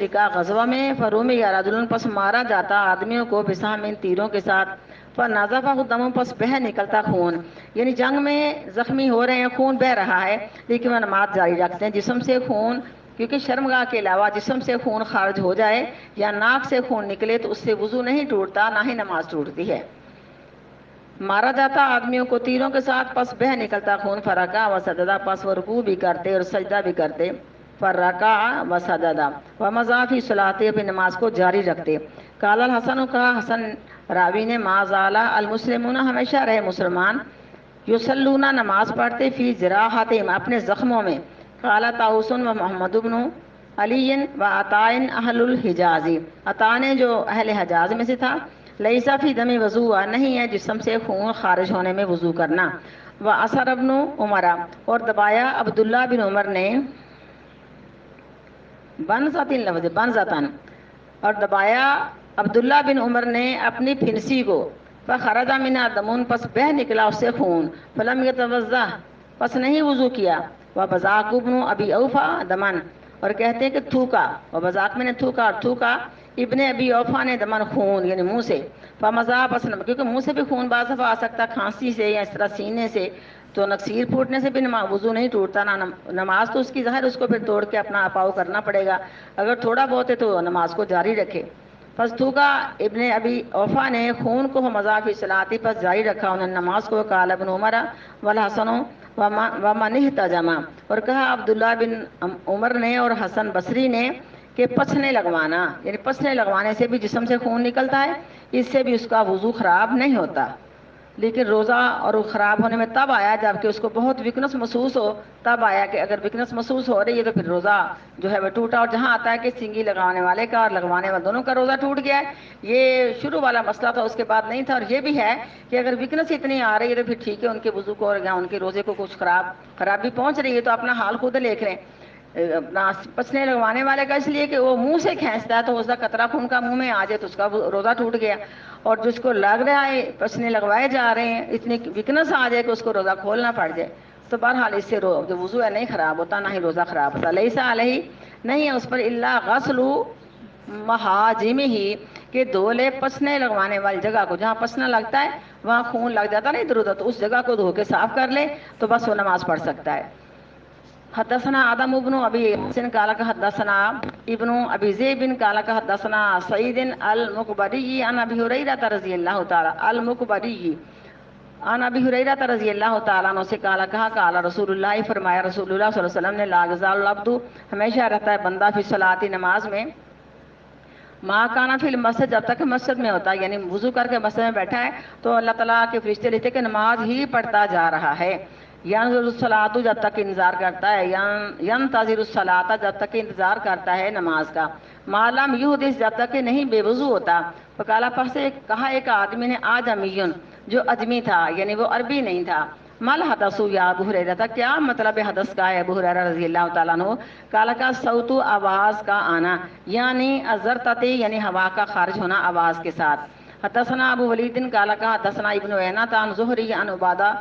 رکا غزوہ میں، فرومی یا رجل، پس مارا جاتا آدمیوں کو، بسہم، تیروں کے ساتھ، فنزفہ الدم، پس بہہ نکلتا خون، یعنی جنگ میں زخمی ہو رہے ہیں، خون بہ رہا ہے لیکن وہ نماز جاری رکھتے ہیں۔ جسم سے خون، کیونکہ شرمگاہ کے علاوہ جسم سے خون خارج ہو جائے یا ناک سے خون نکلے تو اس سے وضو نہیں ٹوٹتا، نہ ہی نماز ٹوٹتی ہے۔ مارا جاتا آدمیوں کو تیروں کے ساتھ، پس بہ نکلتا خون، فرکع و سجدہ، پس وہ رکوع بھی کرتے اور سجدہ بھی کرتے، فرکع و سجدہ، ومضى فی صلاته، اپنی نماز کو جاری رکھتے۔ قال الحسن، کہا حسن راوی نے، ما زال المسلمون، ہمیشہ رہے مسلمان، یصلون، نماز پڑھتے، فی جراحتہم، اپنے زخموں میں۔ قال طاؤس و محمد بن علی و عطاء اہل الحجاز، عطاء نے جو اہل حجاز میں سے تھا، لیسا فی دم وضوء، نہیں ہے جسم سے خون خارج ہونے میں وضو کرنا۔ و اثر ابن عمر، اور دبایا عبداللہ بن عمر نے، بنزتن، لفظ بنزتن، اور دبایا عبداللہ بن عمر نے اپنی پھنسی کو، فخرج منها دم، پس بہ نکلا اس سے خون، فلم یتوضا، پس نہیں وضو کیا، وبزاق ابن ابی اوفا دمن، اور کہتے ہیں کہ تھوکا، وبزاق میں نے تھوکا، اور تھوکا ابن ابی اوفا نے دمن، خون یعنی منہ سے، فمزا، پس، کیونکہ منہ سے بھی خون بعض دفعہ آ سکتا، کھانسی سے یا اس طرح سینے سے، تو نکسیر پھوٹنے سے بھی وضو نہیں ٹوٹتا، نہ نماز تو اس کی ظاہر، اس کو پھر توڑ کے اپنا اپاؤ کرنا پڑے گا، اگر تھوڑا بہت ہے تو نماز کو جاری رکھے۔ پس تھوکا ابن ابی اوفا نے خون کو، مضا فی صلاتی، پس جاری رکھا انہوں نے نماز کو۔ قال ابن عمر والحسن ومن احتجم، اور کہا عبداللہ بن عمر نے اور حسن بصری نے کہ پسنے لگوانا، یعنی پسنے لگوانے سے بھی جسم سے خون نکلتا ہے، اس سے بھی اس کا وضو خراب نہیں ہوتا، لیکن روزہ اور خراب ہونے میں تب آیا جب کہ اس کو بہت ویکنس محسوس ہو، تب آیا کہ اگر ویکنس محسوس ہو رہی ہے تو پھر روزہ جو ہے وہ ٹوٹا۔ اور جہاں آتا ہے کہ سنگی لگانے والے کا اور لگوانے والے دونوں کا روزہ ٹوٹ گیا ہے، یہ شروع والا مسئلہ تھا، اس کے بعد نہیں تھا۔ اور یہ بھی ہے کہ اگر ویکنس اتنی آ رہی ہے تو پھر ٹھیک ہے، ان کے وضو کو یا ان کے روزے کو کچھ خرابی پہنچ رہی ہے تو اپنا حال خود دیکھ لیں۔ اپنا پسنے لگوانے والے کا اس لیے کہ وہ منہ سے کھینچتا ہے تو اس کا قطرہ خون کا منہ میں آ جائے تو اس کا روزہ ٹوٹ گیا، اور جس کو لگ رہا ہے پسنے لگوائے جا رہے ہیں اتنی ویکنس آ جائے کہ اس کو روزہ کھولنا پڑ جائے، تو بہرحال اس سے جو وضو ہے نہیں خراب ہوتا، نہ ہی روزہ خراب ہوتا۔ لیسا علیہ، نہیں ہے اس پر، الا غسل محاجمہ، کہ دھو لے پسنے لگوانے والی جگہ کو، جہاں پسنا لگتا ہے وہاں خون لگ جاتا نا ادھر ادھر، تو اس جگہ کو دھو کے صاف کر لے تو بس وہ نماز پڑھ سکتا ہے۔ حدثنا آدم ابن ابی حسن قال حدثنا ابن ابی ذئب قال حدثنا سعید المقبری عن ابی ہریرہ رضی اللہ تعالی المقبری عن ابی ہریرہ رضی اللہ تعالیٰ عنہ سے کہا قال رسول اللہ، فرمایا رسول اللہ صلی اللہ علیہ وسلم نے، لا یزال العبد، ہمیشہ رہتا ہے بندہ، فی الصلاۃ، نماز میں، ماں کانا فی المسجد، جب تک مسجد میں ہوتا ہے، یعنی وضو کر کے مسجد میں بیٹھا ہے تو اللہ تعالیٰ کے فرشتے لکھتے کہ نماز ہی پڑھتا جا رہا ہے. ینظر الصلاۃ، جب تک انتظار کرتا ہے، ینتظر الصلاۃ، جب تک انتظار کرتا ہے نماز کا. معلوم یحدث، جب تک کہ نہیں بے وضو ہوتا. فقالا، پس کہا ایک آدمی نے آدمیون، جو اجمی تھا یعنی وہ عربی نہیں تھا. مل حدث یا ابو ہریرہ، تھا کیا مطلب حدث کا ہے ابو ہریرہ رضی اللہ تعالیٰ عنہ. کالا کا صوت، آواز کا آنا، یعنی ازرتتے یعنی ہوا کا خارج ہونا آواز کے ساتھ. حدثنا ابو ولید قال کا حدثنا ابن عینہ عن زہری عن عبادہ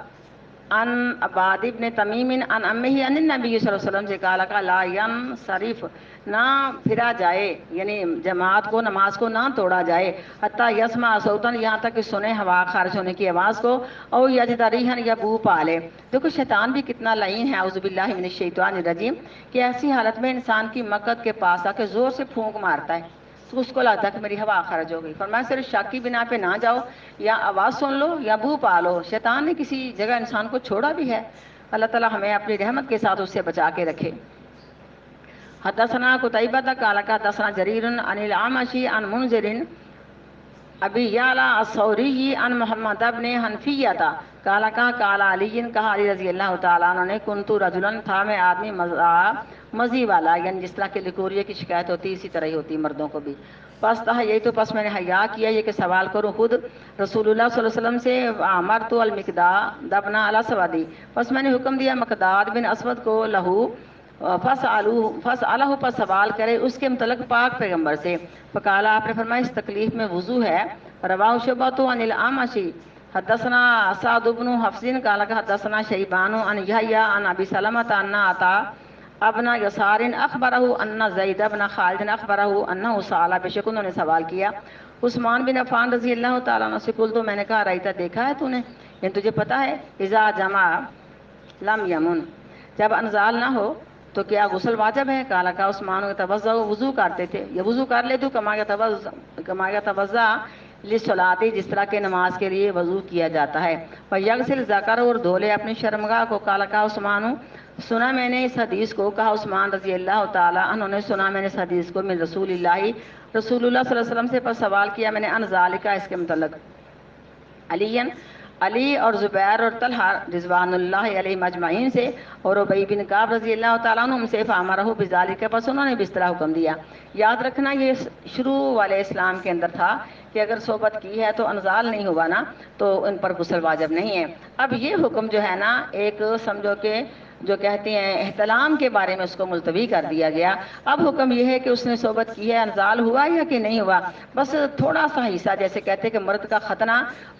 ان عباد ابن تمیم ان امہ ان النبی صلی اللہ علیہ وسلم سے قال کا لا ینصرف، نہ پھرا جائے یعنی جماعت کو، نماز کو نہ توڑا جائے. حتیٰ یسمع صوتاً، یہاں تک کہ سنے ہوا خارج ہونے کی آواز کو. او یجد ریحاً، یا بو پالے. دیکھو شیطان بھی کتنا لعین ہے، اعوذ باللہ من الشیطان الرجیم، کہ ایسی حالت میں انسان کی مقعد کے پاس آ کے زور سے پھونک مارتا ہے تو اس کو لگتا ہے کہ میری ہوا خارج ہو گئی. فرمایا صرف شک کی بنا پہ نہ جاؤ، یا آواز سن لو یا بو پا لو. شیطان نے کسی جگہ انسان کو چھوڑا بھی ہے، اللہ تعالیٰ ہمیں اپنی رحمت کے ساتھ اس سے بچا کے رکھے. حدثنا قتیبہ قال حدثنا جریر عن الاعمش عن منذر ابی یعلا الثوری عن محمد ابن حنفیہ قال علی، کہا علی رضی اللہ تعالیٰ عنہ نے، کنتو رجلن، تھا میں آدمی مزی والا، یعنی جس طرح کہ لکوریے کی شکایت ہوتی اسی طرح ہی ہوتی مردوں کو بھی. پس یہی تو پس میں نے حیا کیا یہ کہ سوال کروں خود رسول اللہ صلی اللہ علیہ وسلم سے. امرت المقداد ابن الاسود، پس میں نے حکم دیا مقداد بن اسود کو، لہو فسألہ، پر سوال کرے اس کے متعلق پاک پیغمبر سے. فقالا، آپ نے فرمایا اس تکلیف میں وضو ہے. رواہ شعبۃ عن الاعمش حدثنا سعد بن حفص قال حدثنا شیبان عن یحیی عن ابی سلمۃ ان عطا ابن یسار اخبرہ ان زید بن خالد اخبرہ انہ سأل، بے شک انہوں نے سوال کیا عثمان بن عفان رضی اللہ تعالیٰ عنہ سے. قلت، تو میں نے کہا رایتا، دیکھا ہے تو نے، یعنی تجھے پتا ہے، اذا جمع لم یمن، جب انزال نہ ہو تو کیا غسل واجب ہے؟ کالا کا عثمان توضا، وضو کرتے تھے یا وضو کر لے تو کما توضا للصلاۃ، جس طرح کے نماز کے لیے وضو کیا جاتا ہے. فیغسل ذکر، اور دھو لے اپنی شرمگاہ کو. کالا کا عثمان، سنا میں نے اس حدیث کو، کہا عثمان رضی اللہ تعالیٰ عنہ نے، سنا میں نے اس حدیث کو من رسول اللہ صلی اللہ علیہ وسلم سے. پر سوال کیا میں نے ان ذالک، اس کے متعلق. علی اور زبیر اور طلحہ رضوان اللہ علیہ مجمعین سے، اور ابی بن کعب رضی اللہ تعالیٰ عنہ سے. فامرہ بذالک، پس انہوں نے بھی اس طرح حکم دیا. یاد رکھنا یہ شروع والے اسلام کے اندر تھا کہ اگر صحبت کی ہے تو انزال نہیں ہوا نا تو ان پر غسل واجب نہیں ہے. اب یہ حکم جو ہے نا، ایک سمجھو کہ جو کہتے ہیں احتلام کے بارے میں اس کو ملتوی کر دیا گیا. اب حکم یہ ہے کہ اس نے صحبت کی ہے، انزال ہوا یا کہ نہیں ہوا، بس تھوڑا سا حصہ، جیسے کہتے ہیں کہ مرد کا ختنہ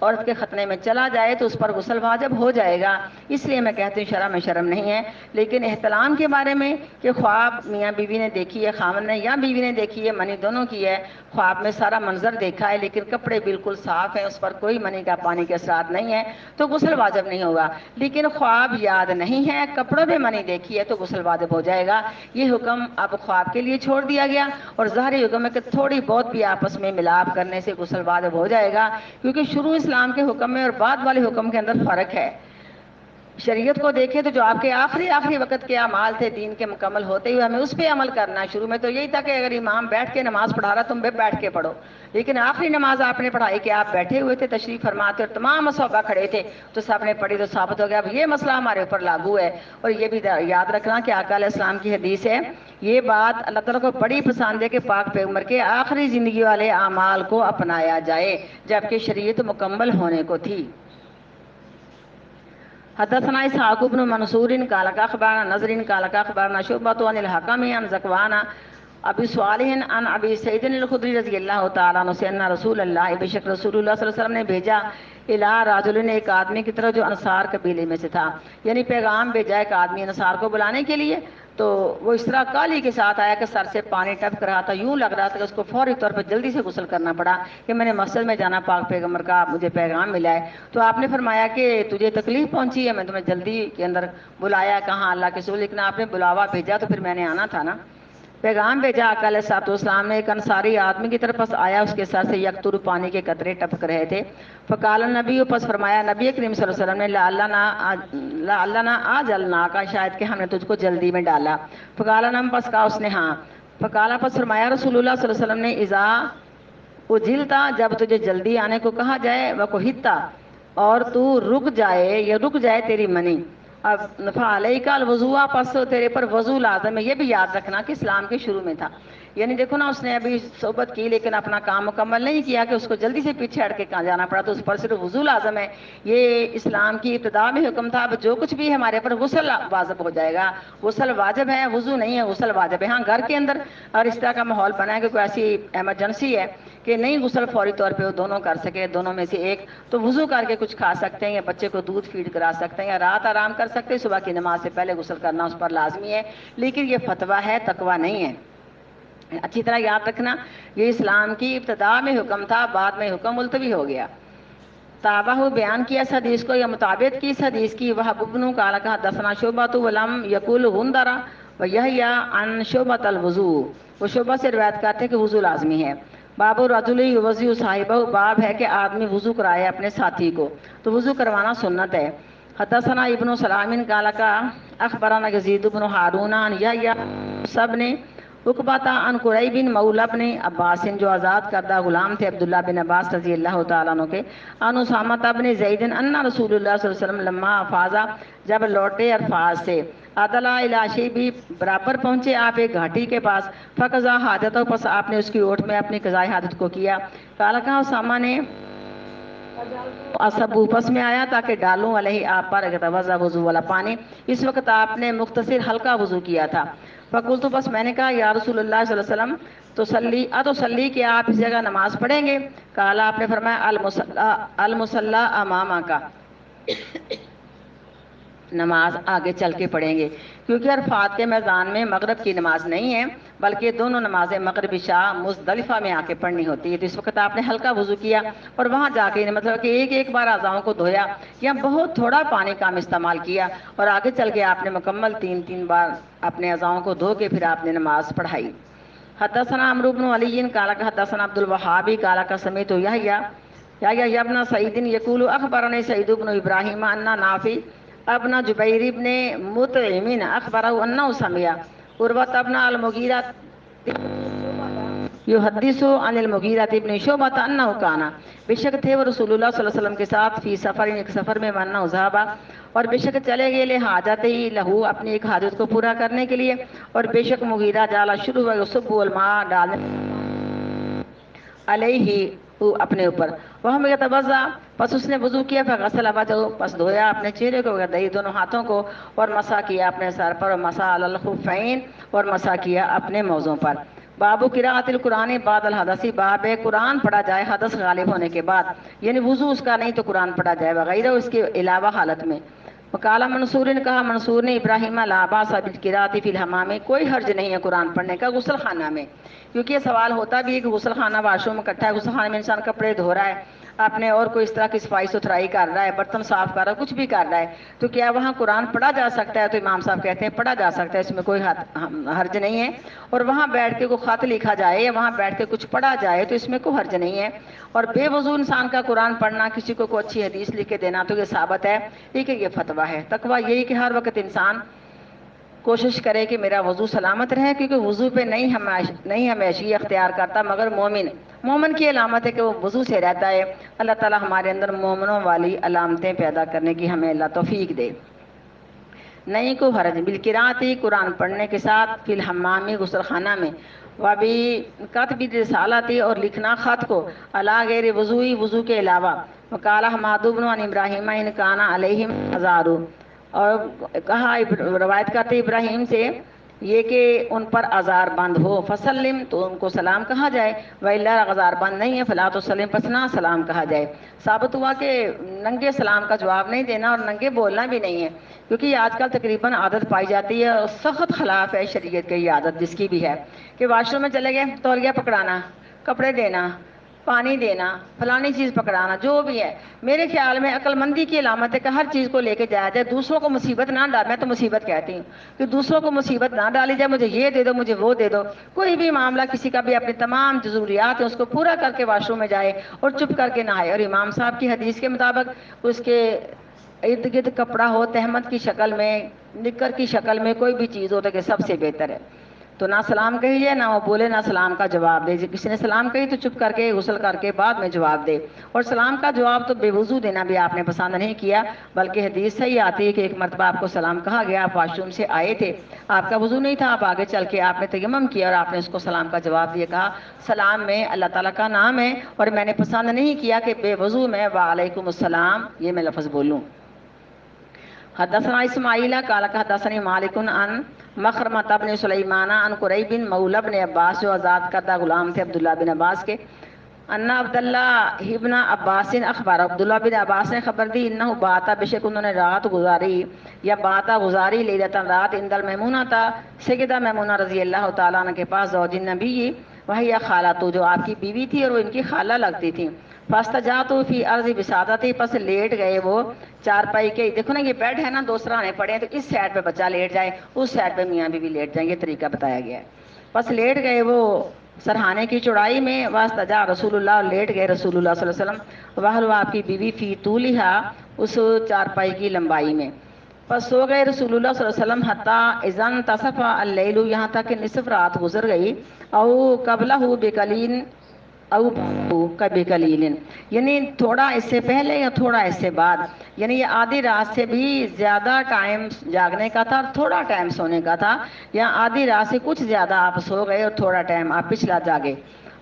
عورت کے ختنے میں چلا جائے تو اس پر غسل واجب ہو جائے گا. اس لیے میں کہتی ہوں شرع میں شرم نہیں ہے. لیکن احتلام کے بارے میں کہ خواب میاں بیوی نے دیکھی ہے، خامن نے یا بیوی نے دیکھی ہے، منی دونوں کی ہے، خواب میں سارا منظر دیکھا ہے لیکن کپڑے بالکل صاف ہیں، اس پر کوئی منی کا پانی کے اثرات نہیں ہے، تو غسل واجب نہیں ہوگا. لیکن خواب یاد نہیں ہے، کپڑوں پہ منی دیکھی ہے تو غسل واجب ہو جائے گا. یہ حکم اب خواب کے لیے چھوڑ دیا گیا. اور ظاہری حکم ہے کہ تھوڑی بہت بھی آپس میں ملاپ کرنے سے غسل واجب ہو جائے گا، کیونکہ شروع اسلام کے حکم میں اور بعد والے حکم کے اندر فرق ہے. شریعت کو دیکھیں تو جو آپ کے آخری وقت کے اعمال تھے دین کے مکمل ہوتے ہوئے، ہمیں اس پہ عمل کرنا ہے. شروع میں تو یہی تھا کہ اگر امام بیٹھ کے نماز پڑھا رہا تم بھی بیٹھ کے پڑھو، لیکن آخری نماز آپ نے پڑھائی کہ آپ بیٹھے ہوئے تھے، تشریف فرماتے اور تمام صحابہ کھڑے تھے تو سب نے پڑھی تو ثابت ہو گیا. اب یہ مسئلہ ہمارے اوپر لاگو ہے. اور یہ بھی یاد رکھنا کہ آقا علیہ السلام کی حدیث ہے، یہ بات اللہ تعالیٰ کو بڑی پسند ہے کہ پاک پیغمبر کے آخری زندگی والے اعمال کو اپنایا جائے جبکہ شریعت مکمل ہونے کو تھی. حدثنا اسحاق بن منصور قال اخبرنا نضر قال اخبرنا شعبة عن الحكم عن ذكوان ابی صالح عن ابی سعید الخدری رضی اللہ تعالیٰ عنہ سے ان رسول اللہ، بے شک رسول اللہ صلی اللہ علیہ وسلم نے بھیجا الی رجل، نے ایک آدمی کی طرف جو انصار قبیلے میں سے تھا، یعنی پیغام بھیجا ایک آدمی انصار کو بلانے کے لیے. تو وہ اس طرح کالی کے ساتھ آیا کہ سر سے پانی ٹپک رہا تھا، یوں لگ رہا تھا کہ اس کو فوری طور پر جلدی سے غسل کرنا پڑا کہ میں نے مسجد میں جانا، پاک پیغمبر کا مجھے پیغام ملا ہے. تو آپ نے فرمایا کہ تجھے تکلیف پہنچی ہے، میں تمہیں جلدی کے اندر بلایا. کہاں اللہ کے رسول، لیکن آپ نے بلاوا بھیجا تو پھر میں نے آنا تھا نا. پیغام بھیجا آقا علیہ الصلوۃ والسلام نے، ایک انصاری آدمی کی طرف آیا، اس کے سر سے یکتر پانی کے قطرے ٹپک رہے تھے. فقال النبی، پس فرمایا نبی کریم صلی اللہ علیہ وسلم نے، لعلنا آجلنا کا، شاید کہ ہم نے تجھ کو جلدی میں ڈالا. فقال نعم، پس کہا اس نے ہاں. فقالا پس فرمایا رسول اللہ صلی اللہ علیہ وسلم نے اذا اجلتا جب تجھے جلدی آنے کو کہا جائے وقہتا اور تو رک جائے یا رک جائے تیری منی اب فعلیک الوضوء پس تیرے پر وضو لازم ہے. یہ بھی یاد رکھنا کہ اسلام کے شروع میں تھا. یعنی دیکھو نا اس نے ابھی صحبت کی لیکن اپنا کام مکمل نہیں کیا کہ اس کو جلدی سے پیچھے ہٹ کے کہاں جانا پڑا تو اس پر صرف وضو لازم ہے. یہ اسلام کی ابتدا میں حکم تھا. اب جو کچھ بھی ہمارے پر غسل واجب ہو جائے گا. غسل واجب ہے, وضو نہیں ہے. غسل واجب ہے. ہاں گھر کے اندر اور اس طرح کا ماحول بنا ہے کہ کوئی ایسی ایمرجنسی ہے کہ نہیں غسل فوری طور پہ وہ دونوں کر سکے, دونوں میں سے ایک, تو وضو کر کے کچھ کھا سکتے ہیں یا بچے کو دودھ فیڈ کرا سکتے ہیں یا رات آرام کر سکتے ہیں. صبح کی نماز سے پہلے غسل کرنا اس پر لازمی ہے, لیکن یہ فتویٰ ہے, تقویٰ نہیں ہے. اچھی طرح یاد رکھنا یہ اسلام کی ابتدا میں حکم تھا, بعد میں حکم ملتوی ہو گیا. تابہ بیان کیا اس حدیث کو یا مطابق کی اس حدیث کی. وہب بن قال حدثنا شعبۃ ولم یقول غندر ویحیی عن شعبۃ الوضوء. وہ شعبہ سے روایت کرتے ہیں کہ وضو لازمی ہے. باب الرجل یوضئ صاحبہ, باب ہے کہ آدمی وضو کرائے اپنے ساتھی کو, تو وضو کروانا سنت ہے. حدثنا ابن سلام قال اخبرنا یزید بن ہارون عن یحیی سب نے عقبہ عن قریب بن مولا بن عباس جو آزاد کردہ غلام تھے عبداللہ بن عباس رضی اللہ تعالیٰ عنہ کے, ان اسامہ بن زید ان رسول اللہ صلی اللہ علیہ وسلم لما افاظا جب لوٹے عرفات سے, عدلا الاشی بھی برابر پہنچے آپ ایک گھاٹی کے پاس, فقضا حاجت پس آپ نے اس کی اوٹ میں اپنی قضاء حاجت کو کیا. قال کہا اسامہ نے اسبو پس میں آیا تاکہ ڈالوں علیہ آپ پر توضا وضو والا پانی. اس وقت آپ نے مختصر ہلکا وضو کیا تھا. فقلت بس میں نے کہا یا رسول اللہ صلی اللہ علیہ وسلم تو سلی کہ آپ اس جگہ نماز پڑھیں گے. قال آپ نے فرمایا المصلی امامہ کا, نماز آگے چل کے پڑھیں گے, کیونکہ عرفات کے میدان میں مغرب کی نماز نہیں ہے بلکہ دونوں نمازیں مغرب عشاء مزدلفہ میں آ کے پڑھنی ہوتی ہے. تو اس وقت آپ نے ہلکا وضو کیا اور وہاں جا کے مطلب کہ ایک بار اعضاؤں کو دھویا یا بہت تھوڑا پانی کام استعمال کیا اور آگے چل کے آپ نے مکمل 3 بار اپنے اعضاؤں کو دھو کے پھر آپ نے نماز پڑھائی. حدثنا عمرو بن علی قال حدثنا عبد الوهاب قال سمعت یحیی ابن سعید یقول اخبرني سعید بن ابراہیم ان نافع ابن جبیر ابن مطعم اخبرہ انہ سمع عروۃ ابن المغیرہ یحدث عن المغیرہ ابن شعبہ انہ کان, بے شک تھے وہ رسول اللہ صلی اللہ علیہ وسلم کے ساتھ فی سفر, ایک سفر میں, وانہ ذهب اور بے شک چلے گئے لے حاجت ہی لہو اپنی ایک حاجت کو پورا کرنے کے لیے, اور بے شک مغیرہ جالا شروع ہوا یصب الماء ڈالنے علیہ اپنے اوپر, وہ میں توضا پس اس نے وضو کیا, فغسل وجهه پس دھویا اپنے چہرے کو, دہی دونوں ہاتھوں کو, اور مسح کیا اپنے سر پر, اور مسح علی الخفین اور مسح کیا اپنے موزوں پر. باب قراءۃ القرآن بعد الحدث, باب ہے قرآن پڑھا جائے حدث غالب ہونے کے بعد, یعنی وضو اس کا نہیں تو قرآن پڑھا جائے وغیرہ اس کے علاوہ حالت میں. وقال منصور نے کہا, منصور نے ابراہیم لا باس بالقراءۃ فی الحمام, کوئی حرج نہیں ہے قرآن پڑھنے کا غسل خانہ میں, کیونکہ یہ سوال ہوتا بھی ہے کہ غسل خانہ واش روم اکٹھا ہے, غسل خانے میں انسان کپڑے دھو رہا ہے اپنے, اور کوئی اس طرح کی صفائی ستھرائی کر رہا ہے, برتن صاف کر رہا ہے, کچھ بھی کر رہا ہے, تو کیا وہاں قرآن پڑھا جا سکتا ہے؟ تو امام صاحب کہتے ہیں پڑھا جا سکتا ہے, اس میں کوئی حرج نہیں ہے. اور وہاں بیٹھ کے کوئی خط لکھا جائے یا وہاں بیٹھ کے کچھ پڑھا جائے تو اس میں کوئی حرج نہیں ہے. اور بے وضو انسان کا قرآن پڑھنا, کسی کو کوئی اچھی حدیث لکھ کے دینا, تو یہ ثابت ہے ٹھیک ہے, یہ فتویٰ ہے. تقویٰ یہی کہ ہر وقت انسان کوشش کرے کہ میرا وضو سلامت رہے, کیونکہ وضو پہ نہیں ہمیشہ اختیار کرتا مگر مومن کی علامت ہے کہ وہ وضو سے رہتا ہے. اللہ تعالی ہمارے اندر مومنوں والی علامتیں پیدا کرنے کی ہمیں اللہ توفیق دے. نہیں کو حرج بالقراءۃ, قرآن پڑھنے کے ساتھ, فی الحمام غسل خانہ میں, وبی کتب رسالت اور لکھنا خط کو, علی غیر وضوئی وضو کے علاوہ. وقال حماد بن عن ابراہیم ان کان علیہم ازار, اور کہا روایت کرتے ابراہیم سے یہ کہ ان پر ازار بند ہو, فسلم تو ان کو سلام کہا جائے, وَإِلَّا ازار بند نہیں ہے فلا تو سلم پس نہ سلام کہا جائے. ثابت ہوا کہ ننگے سلام کا جواب نہیں دینا اور ننگے بولنا بھی نہیں ہے, کیونکہ یہ آج کل تقریباً عادت پائی جاتی ہے, اور سخت خلاف ہے شریعت کی یہ عادت جس کی بھی ہے, کہ واش روم میں چلے گئے تولیہ پکڑانا, کپڑے دینا, پانی دینا, فلانی چیز پکڑانا, جو بھی ہے. میرے خیال میں عقل مندی کی علامت ہے کہ ہر چیز کو لے کے جایا جائے, دوسروں کو مصیبت نہ ڈال, میں تو مصیبت کہتی ہوں کہ دوسروں کو مصیبت نہ ڈالی جائے, مجھے یہ دے دو, مجھے وہ دے دو. کوئی بھی معاملہ کسی کا بھی اپنی تمام ضروریات ہیں اس کو پورا کر کے واش روم میں جائے اور چپ کر کے نہائے. اور امام صاحب کی حدیث کے مطابق اس کے ارد گرد کپڑا ہو, تہمت کی شکل میں, نکر کی شکل میں, کوئی بھی چیز ہو تو کہ سب سے بہتر ہے. تو نہ سلام کہیے نہ وہ بولے نہ سلام کا جواب دے. کسی نے سلام کہی تو چپ کر کے غسل کر کے بعد میں جواب دے. اور سلام کا جواب تو بے وضو دینا بھی آپ نے پسند نہیں کیا، بلکہ حدیث صحیح آتی ہے کہ ایک مرتبہ آپ کو سلام کہا گیا، آپ واش روم سے آئے تھے، آپ کا وضو نہیں تھا، آپ آگے چل کے آپ نے تیمم کیا اور آپ نے اس کو سلام کا جواب دیا. کہا سلام میں اللہ تعالیٰ کا نام ہے اور میں نے پسند نہیں کیا کہ بے وضو میں وعلیکم السلام یہ میں لفظ بولوں. حدثنا اسماعیل قال حدثني مالک عن مخرمۃ بن سلیمان عن قریب بن مولا بن عباس، جو آزاد کردہ غلام تھے عبداللہ بن عباس کے، ان عبداللہ ابن عباس اخبار، عبداللہ بن عباس نے خبر دی، انہو باتا بشک انہوں نے رات گزاری یا باتا گزاری لیلتا رات اندر میمونہ تھا سیدہ میمونہ رضی اللہ تعالیٰ عنہ کے پاس، زوج النبی وہی خالاتو جو آپ کی بیوی تھی اور وہ ان کی خالہ لگتی تھی. فاستجاتو فی ارض بسادتی، پس لیٹ گئے وہ چارپائی کے، دیکھو نا یہ بیڈ ہے نا دو سرانے پڑے ہیں تو اس سائڈ پہ بچہ لیٹ جائے اس سائڈ پہ میاں بیوی لیٹ جائیں، یہ طریقہ بتایا گیا ہے. پس لیٹ گئے وہ سرہانے کی چوڑائی میں، واسطجا رسول اللہ، لیٹ گئے رسول اللہ صلی اللہ علیہ وسلم، وحل آپ کی بیوی فی طولھا اس چارپائی کی لمبائی میں. پس سو گئے رسول اللہ صلی اللہ علیہ وسلم حتی اذن تصف اللیل، یہاں تک کہ نصف رات گزر گئی، او قبلہ بقلیل او کبھی قلیل، یعنی تھوڑا اس سے پہلے یا تھوڑا اس سے بعد، یعنی یہ آدھی رات سے بھی زیادہ ٹائم جاگنے کا تھا اور تھوڑا ٹائم سونے کا تھا، یا آدھی رات سے کچھ زیادہ آپ سو گئے اور تھوڑا ٹائم آپ پچھلا جاگے.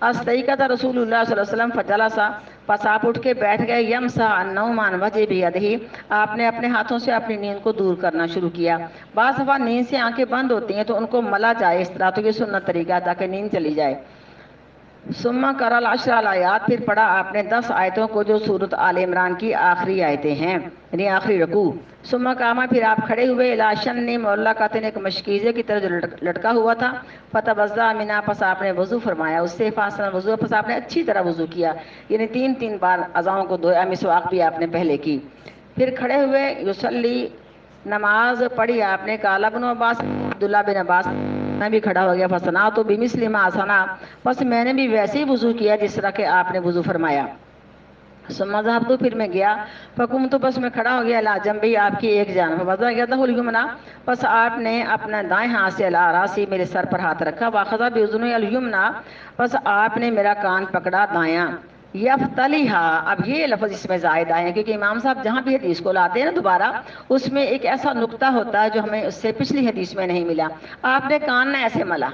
استیقظ رسول اللہ صلی اللہ علیہ وسلم فجلسا، پس آپ اٹھ کے بیٹھ گئے، یمسح النوم عن وجہ بیدہ، آپ نے اپنے ہاتھوں سے اپنی نیند کو دور کرنا شروع کیا. بعض دفعہ نیند سے آنکھیں بند ہوتی ہیں تو ان کو ملا جائے اس طرح، تو یہ سنت طریقہ ہے تاکہ نیند چلی جائے. ثم قرأ العشر الآیات، پھر پڑھا آپ نے 10 آیتوں کو جو سورۃ آل عمران کی آخری آیتیں ہیں، یعنی آخری رکوع. ثم قام، پھر آپ کھڑے ہوئے، الی شن معلقۃ، ایک مشکیزے کی طرح جو لٹکا ہوا تھا، فتوضأ منہا، پس آپ نے وضو فرمایا اس سے، فاحسن وضو، پس آپ نے اچھی طرح وضو کیا، یعنی 3 بار اعضاؤں کو دھویا، مسواک بھی آپ نے پہلے کی. پھر کھڑے ہوئے، یصلی، نماز پڑھی آپ نے. قال ابن عباس، عبداللہ بن عباس میں بھی کھڑا ہو گیا، فصنعت بمثل ما صنع، بس میں نے بھی ویسے ہی وضو کیا جس طرح کہ آپ نے وضو فرمایا. ثم ذهبت، پھر میں گیا، فقمت، بس میں کھڑا ہو گیا، لا جنبی، آپ کی ایک جانب، فوضع یدہ الیمنی، بس آپ نے اپنا دائیں ہاتھ سے علی راسی، میرے سر پر ہاتھ رکھا، واخذ باذنی الیمنی، بس آپ نے میرا کان پکڑا دایاں. یفتلیھا، اب یہ لفظ اس میں زائد آئے ہیں کیونکہ امام صاحب جہاں بھی حدیث کو لاتے ہیں نا دوبارہ، اس میں ایک ایسا نقطہ ہوتا ہے جو ہمیں اس سے پچھلی حدیث میں نہیں ملا. آپ نے کان نہ ایسے ملا،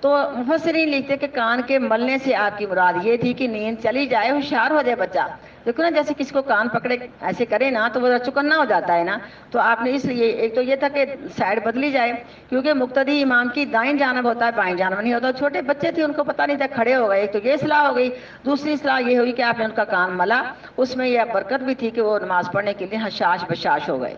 تو مفسرین لکھتے کہ کان کے ملنے سے آپ کی مراد یہ تھی کہ نیند چلی جائے، ہوشیار ہو جائے بچہ. دیکھو نا جیسے کسی کو کان پکڑے ایسے کرے نا تو وہ چکنا ہو جاتا ہے نا، تو آپ نے اس لیے ایک تو یہ تھا کہ سائڈ بدلی جائے، کیونکہ مقتدی امام کی دائیں جانب ہوتا ہے، بائیں جانب نہیں ہوتا. چھوٹے بچے تھے ان کو پتہ نہیں تھا، کھڑے ہو گئے. ایک تو یہ اصلاح ہو گئی، دوسری اصلاح یہ ہوئی کہ آپ نے ان کا کان ملا، اس میں یہ برکت بھی تھی کہ وہ نماز پڑھنے کے لیے حشاش بشاش ہو گئے.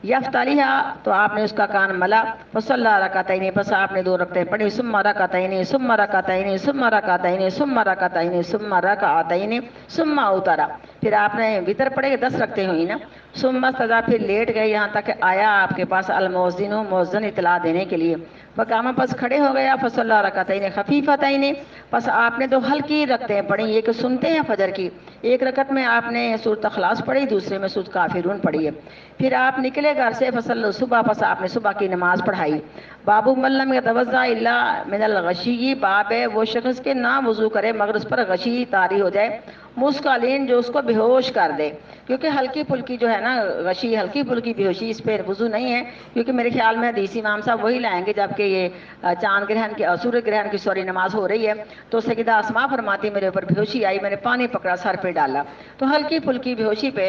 یفتلیھا، تو آپ نے اس کا کان ملا. فصلی رکعتین، پس آپ نے 2 رکعتیں پڑھی. ثم رکعتین ثم رکعتین ثم رکعتین ثم رکعتین ثم رکعتین ثم اوتر، پھر آپ نے وتر پڑھے، 10 رکعتیں ہوئی نا. ثم استدعا، پھر لیٹ گئے یہاں تک کہ آیا آپ کے پاس المؤذن، مؤذن اطلاع دینے کے لیے. فقام، پس کھڑے ہو گیا. فصلی رکعتین خفیفتین، پس آپ نے 2 ہلکی رکعتیں پڑھی، یہ کہ سنتے ہیں فجر کی. ایک رکعت میں آپ نے سورۃ اخلاص پڑھی، دوسرے میں سورۃ کافرون پڑھی ہے. پھر آپ نکلے گھر سے، فصلی صبح، پس آپ نے صبح کی نماز پڑھائی. باب من لم یتوضأ الا من الغشی، باب ہے وہ شخص کے نہ وضو کرے مگر اس پر غشی طاری ہو جائے، مسکالین، جو اس کو بے ہوش کر دے. کیونکہ ہلکی پھلکی جو ہے نا غشی، ہلکی پھلکی بے ہوشی، اس پہ وضو نہیں ہے. کیونکہ میرے خیال میں حدیث امام صاحب وہی لائیں گے جبکہ یہ چاند گرہن کی، سورج گرہن کی سوری نماز ہو رہی ہے. تو سیدہ اسماء فرماتی میرے اوپر بے ہوشی آئی، میں نے پانی پکڑا، سر پہ ڈالا. تو ہلکی پھلکی بے ہوشی پہ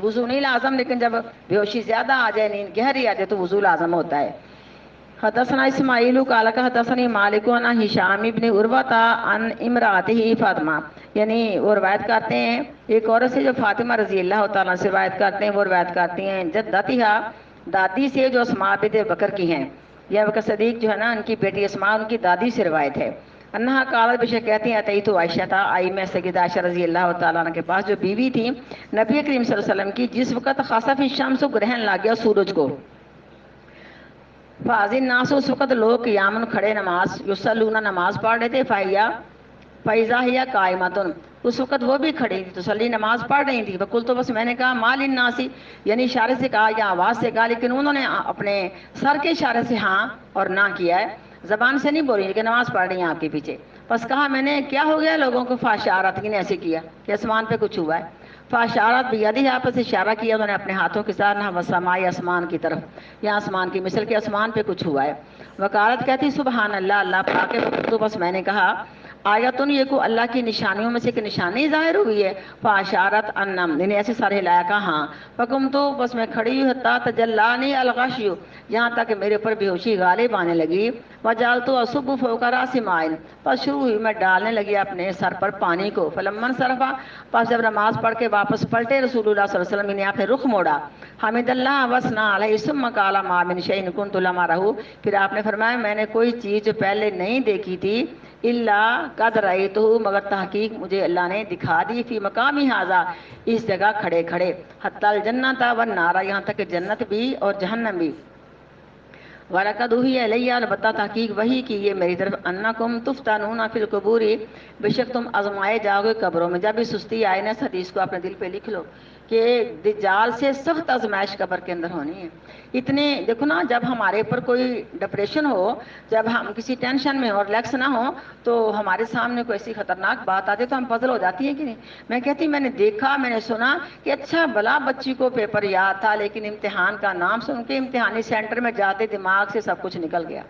وضو نہیں لازم، لیکن جب بے ہوشی زیادہ آ جائے، نیند گہری آ جائے تو وضو لازم ہوتا ہے. حدثنا اسماعیل قال حدثني مالک عن ہشام بن عروہ عن امرأته فاطمہ، یعنی وہ روایت کرتے ہیں ایک عورت سے جو فاطمہ رضی اللہ تعالیٰ سے روایت کرتے ہیں، وہ روایت کرتی ہیں جدتھا، دادی سے، جو اسماء بنت بکر کی ہیں، یا بکر صدیق جو ہے نا ان کی بیٹی اسماء، ان کی دادی سے روایت ہے. انہا قالت، بے شک کہتی ہیں، اتیت عائشہ، آئی میں سیدہ عائشہ رضی اللہ تعالیٰ عنہ کے پاس، جو بیوی تھی نبی کریم صلی اللہ علیہ وسلم کی، جس وقت خسف الشمس، گرہن لگ گیا سورج کو. فاضل ناس، اس وقت لوگ قیامن، کھڑے نماز، یصلون، نماز پڑھ رہے تھے. فائزہ ہیا قائمتن، اس وقت وہ بھی کھڑی تھی تسلی نماز پڑھ رہی تھی. بکل تو بس میں نے کہا مال الناسی یعنی اشارے سے کہا یا آواز سے کہا, لیکن انہوں نے اپنے سر کے اشارے سے ہاں اور نہ کیا ہے, زبان سے نہیں بول رہی لیکن نماز پڑھ رہی ہیں آپ کے پیچھے. بس کہا میں نے کیا ہو گیا لوگوں کو, فاشارت نے ایسے کیا کہ آسمان پہ کچھ ہوا ہے. فاشارت بیدی آپ سے اشارہ کیا انہوں نے اپنے ہاتھوں کے ساتھ, نہ وسمائی آسمان کی طرف, یا آسمان کی مثل کے آسمان پہ کچھ ہوا ہے. وکالت کہتی سبحان اللہ, اللہ پاک ہے. تو بس میں نے کہا آیتن یہ کو اللہ کی نشانیوں میں سے ایک نشانی ظاہر ہوئی ہے. فاشارت انم یعنی ایسے سارے ہلایا کہا ہاں. فکم تو بس میں کھڑی ہوئی حتی تجلانی الغشیو یہاں تک میرے اوپر بے ہوشی غالب آنے لگی. وجالتو اصب فوق راس مائن پس شروع ہوئی میں ڈالنے لگی اپنے سر پر پانی کو. فلمن صرفا پس جب نماز پڑھ کے واپس پلٹے رسول اللہ صلی اللہ علیہ وسلم نے آپ نے رخ موڑا. حمد اللہ وثنا علیہ ثم قال ما من شیء کنت لم ارہ, پھر آپ نے فرمایا میں نے کوئی چیز جو پہلے نہیں دیکھی تھی الا قد رأیتہ مگر تحقیق مجھے اللہ نے دکھا دی, فی مقامی ھذا اس جگہ کھڑے کھڑے, حتی الجنۃ والنار یہاں تک کہ جنت بھی اور جہنم بھی. وَلَقَدْ أُوحِيَ إِلَيَّ البتہ تحقیق وحی کی یہ میری طرف أَنَّكُمْ تُفْتَنُونَ فِي الْقُبُورِ بے شک تم آزمائے جاؤ گے قبروں میں. جب بھی سستی آئے نا, اس حدیث کو اپنے دل پہ لکھ لو کہ دجال سے سخت آزمائش قبر کے اندر ہونی ہے. اتنے دیکھو نا, جب ہمارے اوپر کوئی ڈپریشن ہو, جب ہم کسی ٹینشن میں ہو, ریلیکس نہ ہو, تو ہمارے سامنے کوئی ایسی خطرناک بات آتی ہے تو ہم پزل ہو جاتی ہے کہ نہیں. میں کہتی میں نے دیکھا, میں نے سنا کہ اچھا بلا بچی کو پیپر یاد تھا لیکن امتحان کا نام سن کے امتحانی سینٹر میں جاتے دماغ سے سب کچھ نکل گیا.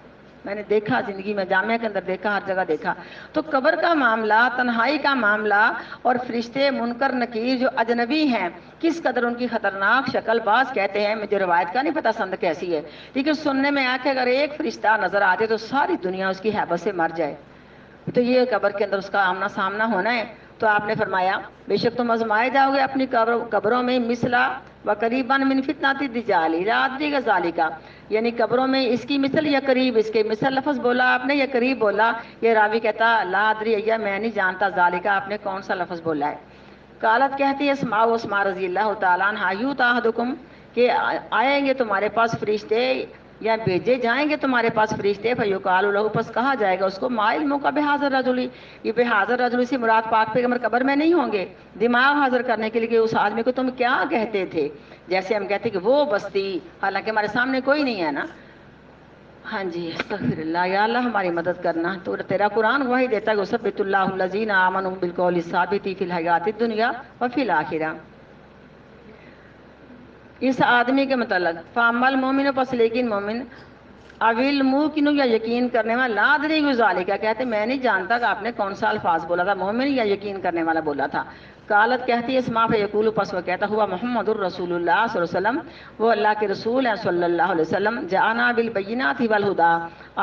میں نے دیکھا زندگی میں, جامعہ کے اندر دیکھا, ہر جگہ دیکھا. تو قبر کا معاملہ, تنہائی کا معاملہ, اور فرشتے منکر نکیر جو اجنبی ہیں کس قدر ان کی خطرناک شکل, بعض کہتے ہیں مجھے روایت کا نہیں پتہ سند کیسی ہے, لیکن سننے میں آیا کہ اگر ایک فرشتہ نظر آ جائے تو ساری دنیا اس کی ہیبت سے مر جائے. تو یہ قبر کے اندر اس کا آمنا سامنا ہونا ہے. تو آپ نے فرمایا بے شک تم آزمائے جاؤ گے اپنی قبروں میں مثلا و قریباً من فتنۃ الدجال لا ادری ذالک, یعنی قبروں میں اس کی مثل یا قریب اس کے مثل لفظ بولا آپ نے یا قریب بولا. یہ راوی کہتا لا ادری یا میں نہیں جانتا, ذالک آپ نے کون سا لفظ بولا ہے. قالت کہتی ہے اسماء و اسماء رضی اللہ تعالیٰ عنہا یؤتی احدکم کہ آئیں گے تمہارے پاس فرشتے یا بھیجے جائیں گے تمہارے پاس فرشتے, فیقال له پس کہا جائے گا اس کو ما علمک بہذا الرجل, یہ بہذا الرجل سے مراد پاک پیغمبر قبر میں نہیں ہوں گے, دماغ حاضر کرنے کے لیے کہ اس آدمی کو تم کیا کہتے تھے. جیسے ہم کہتے کہ وہ بستی, حالانکہ ہمارے سامنے کوئی نہیں ہے نا. ہاں جی استغفر اللہ, یا اللہ ہماری مدد کرنا. تو تیرا قرآن وہی دیتا ہے یثبت اللہ الذین آمنوا بالقول الثابت فی الحیات الدنیا وفی الآخرہ. اس آدمی کے متعلق فامل مومن پس لیکن مومن اویل موقن یا یقین کرنے والا, لا ادری ذالک کہتے میں نہیں جانتا کہ آپ نے کون سا الفاظ بولا تھا, مومن یا یقین کرنے والا بولا تھا. قالت کہتی ہے اسماء فیقول پس وہ کہتا ہوا محمد الرسول اللہ صلی اللہ علیہ وسلم, وہ اللہ کے رسول ہیں صلی اللہ علیہ وسلم. جاءنا بالبینات والہدی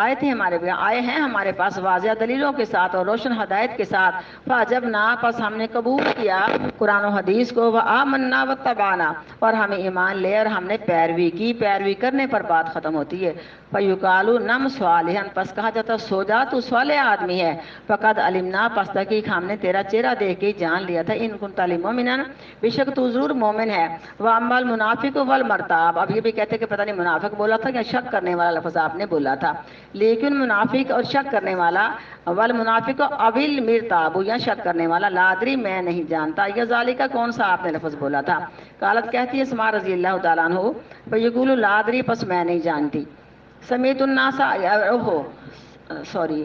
آئے تھے ہمارے آئے ہیں ہمارے پاس واضح دلیلوں کے ساتھ اور روشن ہدایت کے ساتھ. فاجبنا پس ہم نے قبول کیا قرآن و حدیث کو, وآمنا واتبعنا اور ہمیں ایمان لے اور ہم نے پیروی کی. پیروی کرنے پر بات ختم ہوتی ہے. فیقالوا نم صالحا پس کہا جاتا سو جا تو صالح آدمی ہے. فقد علمنا پس تحقیق ہم نے تیرا چہرہ دیکھ کے جان لیا تھا, ان کنت مؤمنا بے شک تو ضرور مومن ہے. واما المنافق والمرتاب, اب یہ بھی کہتے کہ پتہ نہیں منافق بولا تھا یا شک کرنے والا لفظ آپ نے بولا تھا, لیکن منافق اور شک کرنے والا والمنافق اویل مرتاب یا شک کرنے والا لا ادری میں نہیں جانتا, یا ذالک کون سا آپ نے لفظ بولا تھا. قالت کہتی ہے اسماء رضی اللہ تعالیٰ عنہ فیقول لا ادری پس میں نہیں جانتی. سمیت الناس سوری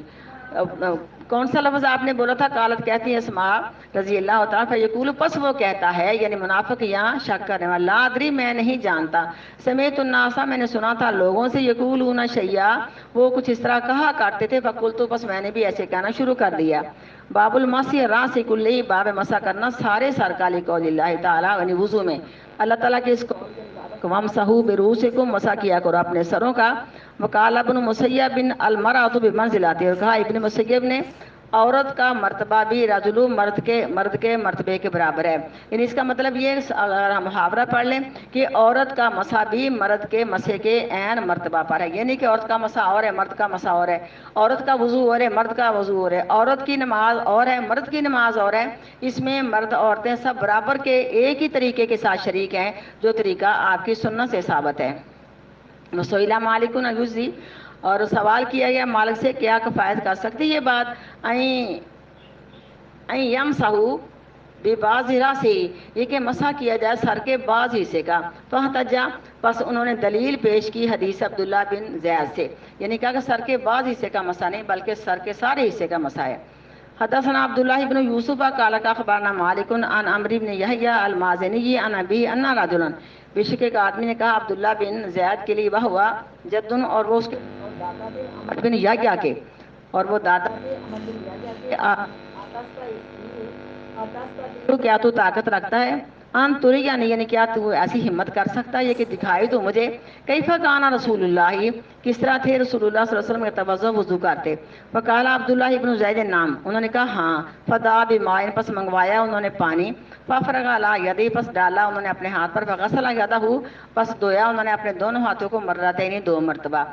کون سا لفظ آپ نے بولا تھا. قالت کہتی ہے اسماء رضی اللہ تعالیٰ فیقول پس وہ کہتا ہے یعنی منافق یا شک کرنے والا, لا ادری میں نہیں جانتا. سمیت الناس میں نے سنا تھا لوگوں سے, یقولون شیئا وہ کچھ اس طرح کہا کرتے تھے. فقلت پس میں نے بھی ایسے کہنا شروع کر دیا. باب المسی راس کلی, باب مسا کرنا سارے سر کا, لقول اللہ تعالیٰ یعنی وضو میں اللہ تعالیٰ کے اس کو وامسحوا برؤوسکم مسا کیا کرو اپنے سروں کا. وقال ابن مسیب بن المرأۃ بمنزلۃ, اور کہا ابن مسیب نے عورت کا مرتبہ بھی رجل مرد کے مرتبے کے برابر ہے. یعنی اس کا مطلب یہ اگر ہم محاورہ پڑھ لیں کہ عورت کا مسا بھی مرد کے مسے کے عین مرتبہ پر ہے, یعنی کہ عورت کا مسا اور ہے مرد کا مسا اور ہے, عورت کا وضو اور ہے مرد کا وضو اور ہے, عورت کی نماز اور ہے مرد کی نماز اور ہے. اس میں مرد عورتیں سب برابر کے ایک ہی طریقے کے ساتھ شریک ہیں جو طریقہ آپ کی سنت سے ثابت ہے. وسئلہ مالک یجزی, اور سوال کیا گیا مالک سے کیا کفایت کر سکتی یہ بات. این یمسحوا بے باز سے یہ کہ مسح کیا جائے سر کے بعض حصے کا، تو احتجا پس انہوں نے دلیل پیش کی حدیث عبداللہ بن زیاد سے، یعنی کہا کہ سر کے بعض حصے کا مسح نہیں بلکہ سر کے سارے حصے کا مسح ہے۔ حدثنا عبداللہ بن یوسف قال اخبرنا مالک عن عمرو بن یحییٰ المازنی عن ابی ان رجلا، بے شک ایک آدمی نے کہا عبداللہ بن زیاد کے لیے وہ ہوا جدن، اور وہ اس کے دادا تھے عمرو بن یحییٰ کے، اور وہ دادا تھے عمرو بن یحییٰ کے، تو کیا تو طاقت رکھتا ہے ان توری یعنی کیا تو ایسی ہمت کر سکتا ہے کہ دکھائی تو مجھے کیفا کانا رسول اللہ، کس طرح تھے رسول اللہ صلی اللہ علیہ وسلم کے توضؤ وضو کرتے، فقال عبداللہ ابن زید نام، انہوں نے کہا ہاں، فدا بماء پس منگوایا انہوں نے پانی، فافرغ علی یدی پس ڈالا انہوں نے اپنے ہاتھ پر، فغسل یدہ پس دھویا انہوں نے اپنے دونوں ہاتھوں کو مرتين دو مرتبہ،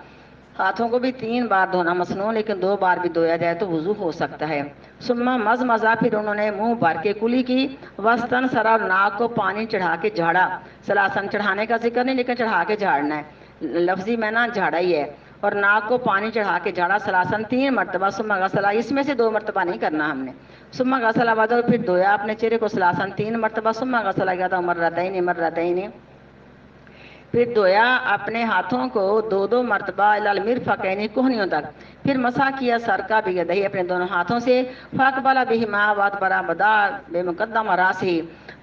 ہاتھوں کو بھی 3 بار دھونا مسنون لیکن 2 بار بھی دھویا جائے تو وضو ہو سکتا ہے۔ ثم مزمزہ پھر انہوں نے منہ بھر کے کلی کی، وسطن سرا اور ناک کو پانی چڑھا کے جھاڑا، سلاسن چڑھانے کا ذکر نہیں لیکن چڑھا کے جھاڑنا ہے، لفظی معنی جھاڑا ہی ہے، اور ناک کو پانی چڑھا کے جھاڑا سلاسن 3 مرتبہ، ثم غسل، اس میں سے 2 مرتبہ نہیں کرنا ہم نے، ثم غسل وجہ پھر دھویا اپنے چہرے کو سلاسن 3 مرتبہ، ثم غسل یدہ مرتين پھر دھویا اپنے ہاتھوں کو 2 مرتبہ الی المرفقین کوہنیوں تک، پھر مسح کیا سر کا بیدہی اپنے دونوں ہاتھوں سے، فاقبل بہما وادبر بدا بمقدم راسہ،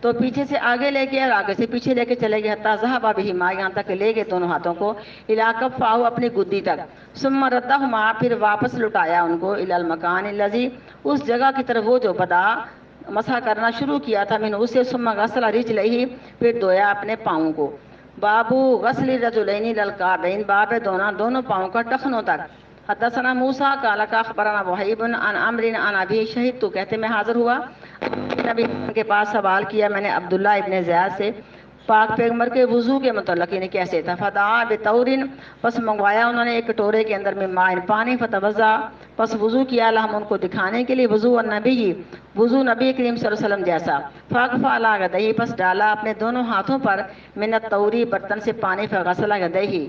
تو پیچھے سے آگے لے کے اور آگے سے پیچھے لے کے چلے گئے، حتی ذہب بہما یہاں تک لے گئے دونوں ہاتھوں کو، الی کفہ اپنی گدی تک، ثم ردہما پھر واپس لٹایا ان کو، الی المکان الذی اس جگہ کی طرف وہ جو بدا مسح کرنا شروع کیا تھا من اسے، ثم غسل رجلہ پھر دھویا اپنے پاؤں کو۔ بابو غسل الرجلین الی الکعبین، باب دونوں پاؤں کا ٹخنوں تک۔ حدثنا موسیٰ قال اخبرنا وحیب عن عمرو عن ابی، شہید تو کہتے میں حاضر ہوا نبی کے پاس، سوال کیا میں نے عبداللہ ابن زیاد سے پاک پیغمبر کے وضو کے متعلق، یعنی کیسے تھا، فدعا بطور پس منگوایا انہوں نے ایک کٹورے کے اندر میں ماء پانی، فتوضا پس وضو کیا، لہم ان کو دکھانے کے لیے وضو النبی وضو نبی کریم صلی اللہ علیہ وسلم جیسا، فاقفا علی یدیہ پس ڈالا اپنے دونوں ہاتھوں پر، من الطوری برتن سے پانی، فغسل یدیہ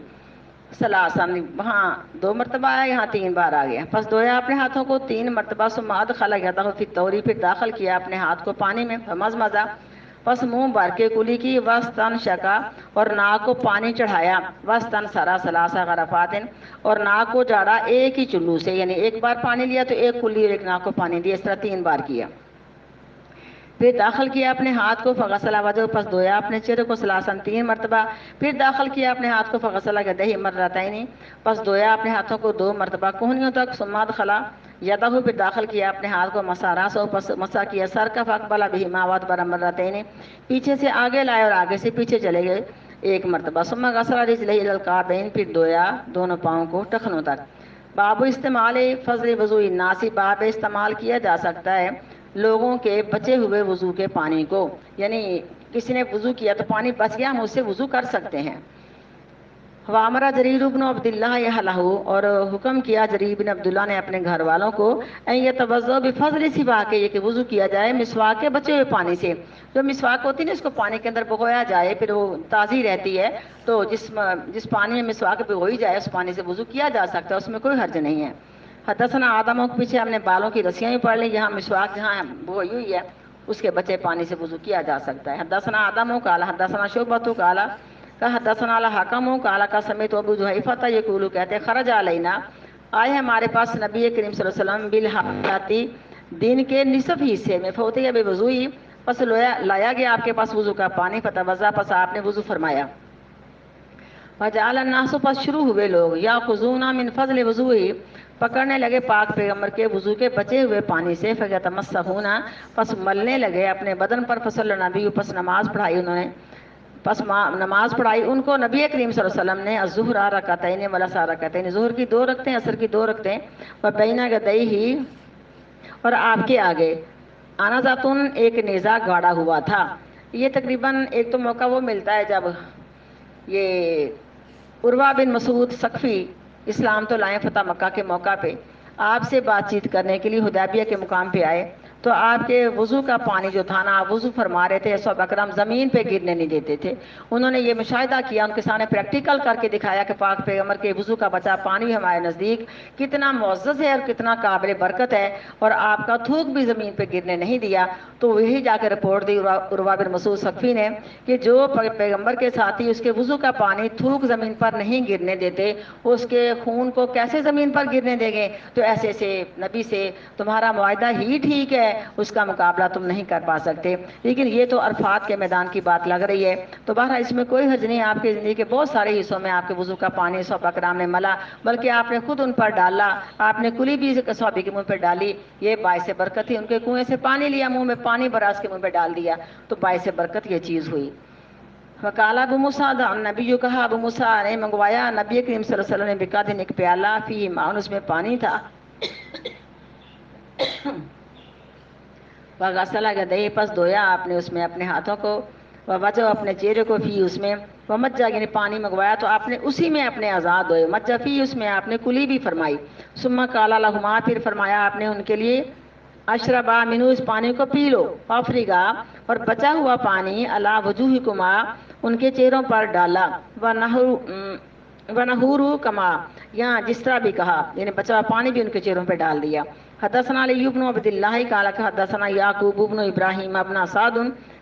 سلاسن، وہاں 2 مرتبہ آیا یہاں 3 بار آ گیا، پس دھویا اپنے ہاتھوں کو 3 مرتبہ، ثم ادخل یدہ فی الطوری پھر داخل کیا اپنے ہاتھ کو پانی میں، فمزمزہ پس منہ بھر کے کلی کی، وسطن شکا اور ناک کو پانی چڑھایا، وسطن سرا ثلاثہ غرفات اور ناک کو جھاڑا ایک ہی چلو سے، یعنی ایک بار پانی لیا تو ایک کلی اور ایک ناک کو پانی دیا، اس طرح 3 بار کیا، پھر داخل کیا اپنے ہاتھ کو، فغسل وجہ پس دھویا اپنے چہرے کو سلاسن 3 مرتبہ، پھر داخل کیا اپنے ہاتھ کو، فغسل یدیہ مرتين پس دھویا اپنے ہاتھوں کو 2 مرتبہ کوہنیوں تک، ثم ادخل یدہ پھر داخل کیا اپنے ہاتھ کو، مسح راسہ پس مسح کیا سر کا، فاقبل بہما وادبر مرتين پیچھے سے آگے لائے اور آگے سے پیچھے چلے گئے 1 مرتبہ، ثم غسل رجلہ الی الکعبین پھر دھویا دونوں پاؤں کو ٹخنوں تک۔ باب استعمال فضل وضوء الناس، باب استعمال کیا جا سکتا ہے لوگوں کے بچے ہوئے وضو کے پانی کو، یعنی کسی نے وضو کیا تو پانی بچ گیا، ہم اس سے وضو کر سکتے ہیں۔ وامرا جریر بن عبداللہ اہلہ، اور حکم کیا جریر بن عبداللہ نے اپنے گھر والوں کو، ان یتوضؤ بفضل سواک، یہ کہ وضو کیا جائے مسواک کے بچے ہوئے پانی سے، جو مسواک ہوتی ہے نا اس کو پانی کے اندر بھگویا جائے، پھر وہ تازی رہتی ہے، تو جس پانی میں مسواک بھگوئی جائے اس پانی سے وضو کیا جا سکتا ہے، اس میں کوئی حرج نہیں ہے۔ حدثنا آدم کے پیچھے ہم نے بالوں کی رسیاں بھی پڑھ لی، یہاں مسواک جہاں بھگوئی ہوئی ہے اس کے بچے پانی سے وضو کیا جا سکتا ہے۔ حدثنا آدم قال حدثنا شعبۃ قال حدثنا الحکم قال سمعت ابو جحیفہ یقول، کہتے خرج علینا آئے ہمارے پاس نبی کریم صلی اللہ علیہ وسلم بالحاجاتی دن کے نصف حصے میں، فوتی بے وضوئی پس لایا گیا آپ کے پاس وضو کا پانی، فتوضا پس آپ نے وضو فرمایا، فجعل الناس پس شروع ہوئے لوگ، یاخذون من فضل وضوئی پکڑنے لگے پاک پیغمبر کے وضو کے بچے ہوئے پانی سے، فیتمسحون پس ملنے لگے اپنے بدن پر، فصلی نبی پس نماز پڑھائی انہوں نے، پس نماز پڑھائی ان کو نبی کریم صلی اللہ علیہ وسلم نے، الظہر رکعتین والعصر رکعتین، ظہر کی 2 رکعتیں عصر کی 2 رکعتیں، وبین یدیہ اور آپ کے آگے، انذاتن ایک نیزہ گاڑا ہوا تھا۔ یہ تقریباً ایک تو موقع وہ ملتا ہے جب یہ عروہ بن مسعود ثقفی اسلام تو لائے فتح مکہ کے موقع پہ، آپ سے بات چیت کرنے کے لیے حدیبیہ کے مقام پہ آئے، تو آپ کے وضو کا پانی جو تھا نا، آپ وضو فرما رہے تھے، صحابہ کرام زمین پہ گرنے نہیں دیتے تھے. انہوں نے یہ مشاہدہ کیا، ان کے سامنے پریکٹیکل کر کے دکھایا کہ پاک پیغمبر کے وضو کا بچا پانی ہمارے نزدیک کتنا معزز ہے اور کتنا قابل برکت ہے، اور آپ کا تھوک بھی زمین پہ گرنے نہیں دیا. تو وہی جا کے رپورٹ دی عروہ بن مسعود ثقفی نے کہ جو پیغمبر کے ساتھی اس کے وضو کا پانی تھوک زمین پر نہیں گرنے دیتے، اس کے خون کو کیسے زمین پر گرنے دیں گے؟ تو ایسے سے نبی سے تمہارا معاہدہ ہی ٹھیک ہے، اس کا مقابلہ تم نہیں کر پا سکتے. لیکن یہ تو عرفات کے میدان کی بات لگ رہی ہے. تو بہرحال اس میں کوئی حرج نہیں، آپ کی زندگی کے بہت سارے حصوں میں آپ کے وضو کا پانی صحابہ کرام نے ملا، بلکہ آپ نے خود ان پر ڈالا، آپ نے کلی بھی صحابی کے منہ پہ ڈالی. یہ باعث برکت تھی، ان کے کنویں سے پانی لیا، منہ میں پانی بھرا، اس کے منہ پہ ڈال دیا، تو باعث برکت یہ چیز ہوئی. وقال ابو موسیٰ نبی جو کہا، ابو موسیٰ نے منگوایا نبی کریم صلی اللہ علیہ وسلم نے بقدح ایک پیالہ فی ماء، اس میں پانی تھا. وغسل یدیہ، پس دھویا آپ نے اس میں اپنے ہاتھوں کو، ووجہ اپنے چہرے کو، فی اس میں، ومجہ یعنی پانی منگوایا تو آپ نے اسی میں اپنے اعضاء دھوئے، مجہ فی اس میں آپ نے کلی بھی فرمائی. ثم قال لہما، پھر فرمایا آپ نے ان کے لیے، اشربا منہ، اس پانی کو پی لو، وافرغا، اور بچا ہوا پانی، علی وجوہکما، ان کے چہروں پر ڈالا، ونہوروا کما، یہاں جس طرح بھی کہا، یعنی بچا ہوا پانی بھی ان کے چہروں پہ ڈال دیا. حدثنا علی بن عبد اللہ قال حدثنا یعقوب بن ابراہیم ابن سعد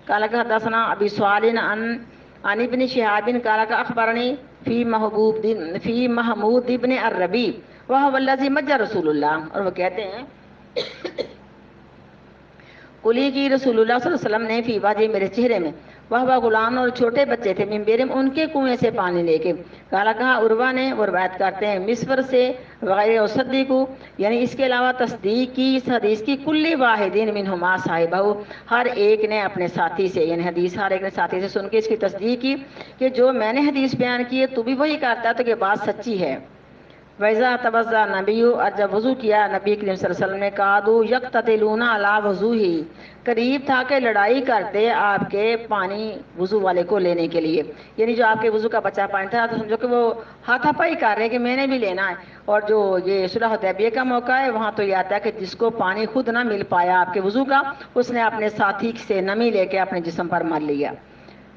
قال حدثنا ابی سعید عن ابن شہاب قال اخبرنی فی محمود ابن الربیع وهو الذی مجہ رسول اللہ، اور وہ کہتے ہیں کلی کی رسول اللہ صلی اللہ علیہ وسلم نے فی وجہ، میرے چہرے میں، وہ غلام، اور چھوٹے بچے تھے، من بیرم، ان کے کنویں سے پانی لے کے. کالا کہا عروہ نے، وہ روایت کرتے ہیں مصور سے، وغیر صدیق، یعنی اس کے علاوہ تصدیق کی اس حدیث کی، کل واحدین منہما صاحبہ، ہر ایک نے اپنے ساتھی سے، یعنی حدیث ہر ایک نے ساتھی سے سن کے اس کی تصدیق کی کہ جو میں نے حدیث بیان کی ہے تو بھی وہی کرتا تو کہ بات سچی ہے. وَإِذَا تَوَضَّأَ النَّبِيُّ، اور جب وضو کیا نبی کریم صلی اللہ علیہ وسلم نے، قَعَدُوا يَقْتَتِلُونَ عَلَىٰ وُضُوئِهِ، قریب تھا کہ لڑائی کرتے آپ کے پانی وضو والے کو لینے کے لیے. یعنی جو آپ کے وضو کا بچہ پانی تھا تو سمجھو کہ وہ ہاتھا پائی کر رہے کہ میں نے بھی لینا ہے. اور جو یہ صلح حدیبیہ کا موقع ہے، وہاں تو یہ آتا ہے کہ جس کو پانی خود نہ مل پایا آپ کے وضو کا، اس نے اپنے ساتھی سے نمی لے کے اپنے جسم پر مل لیا.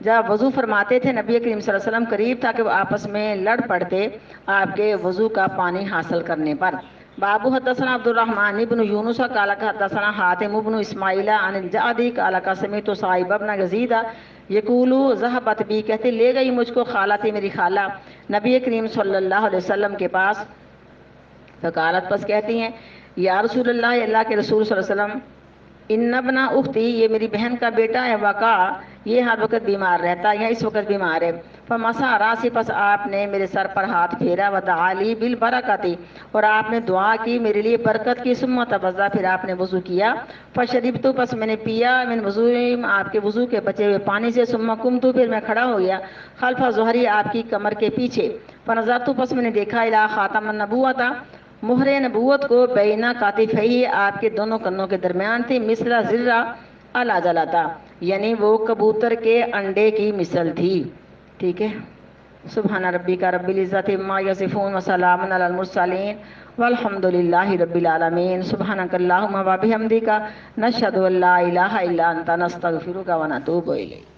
جب وضو فرماتے تھے نبی کریم صلی اللہ علیہ وسلم، قریب تھا کہ وہ آپس میں لڑ پڑتے آپ کے وضو کا پانی حاصل کرنے پر. بابو حدثنا عبد الرحمن ابن یونس قال حدثنا حاتم ابن اسماعیل عن الجعدی قال سمعت صائب ابن یزید یقول ذهبت بی، کہتے لے گئی مجھ کو خالتی، میری خالہ، نبی کریم صلی اللہ علیہ وسلم کے پاس. فقالت، پس کہتی ہیں، یا رسول اللہ، اللہ کے رسول صلی اللہ علیہ وسلم، ان ابن اختی، یہ میری بہن کا بیٹا ہے، وقع، یہ ہر وقت بیمار رہتا ہے یا اس وقت بیمار ہے. فمسح راسی، پس آپ نے میرے سر پر ہاتھ پھیرا، ودعا لی بالبرکتی، اور آپ نے دعا کی میرے لیے برکت کی. ثم توضا، پھر آپ نے وضو کیا. فشربت، پس میں نے پیا، من وضو، آپ کے وضو کے بچے ہوئے پانی سے. ثم قمت، پھر میں کھڑا ہو گیا، خلف ظہری، آپ کی کمر کے پیچھے. فنظرت، پس میں نے دیکھا، الی خاتم النبوۃ، مہر نبوت کو، بینا کاتفیہ، آپ کے دونوں کنوں کے درمیان تھی، مثل ذرہ العجلۃ، یعنی وہ کبوتر کے انڈے کی مثل تھی. ٹھیک ہے. سبحان ربک رب العزۃ عما یصفون وسلام علی المرسلین والحمد للہ رب العالمین. سبحانک اللہم وبحمدک، نشہد ان لا الہ الا انت، نستغفرک ونتوب الیک.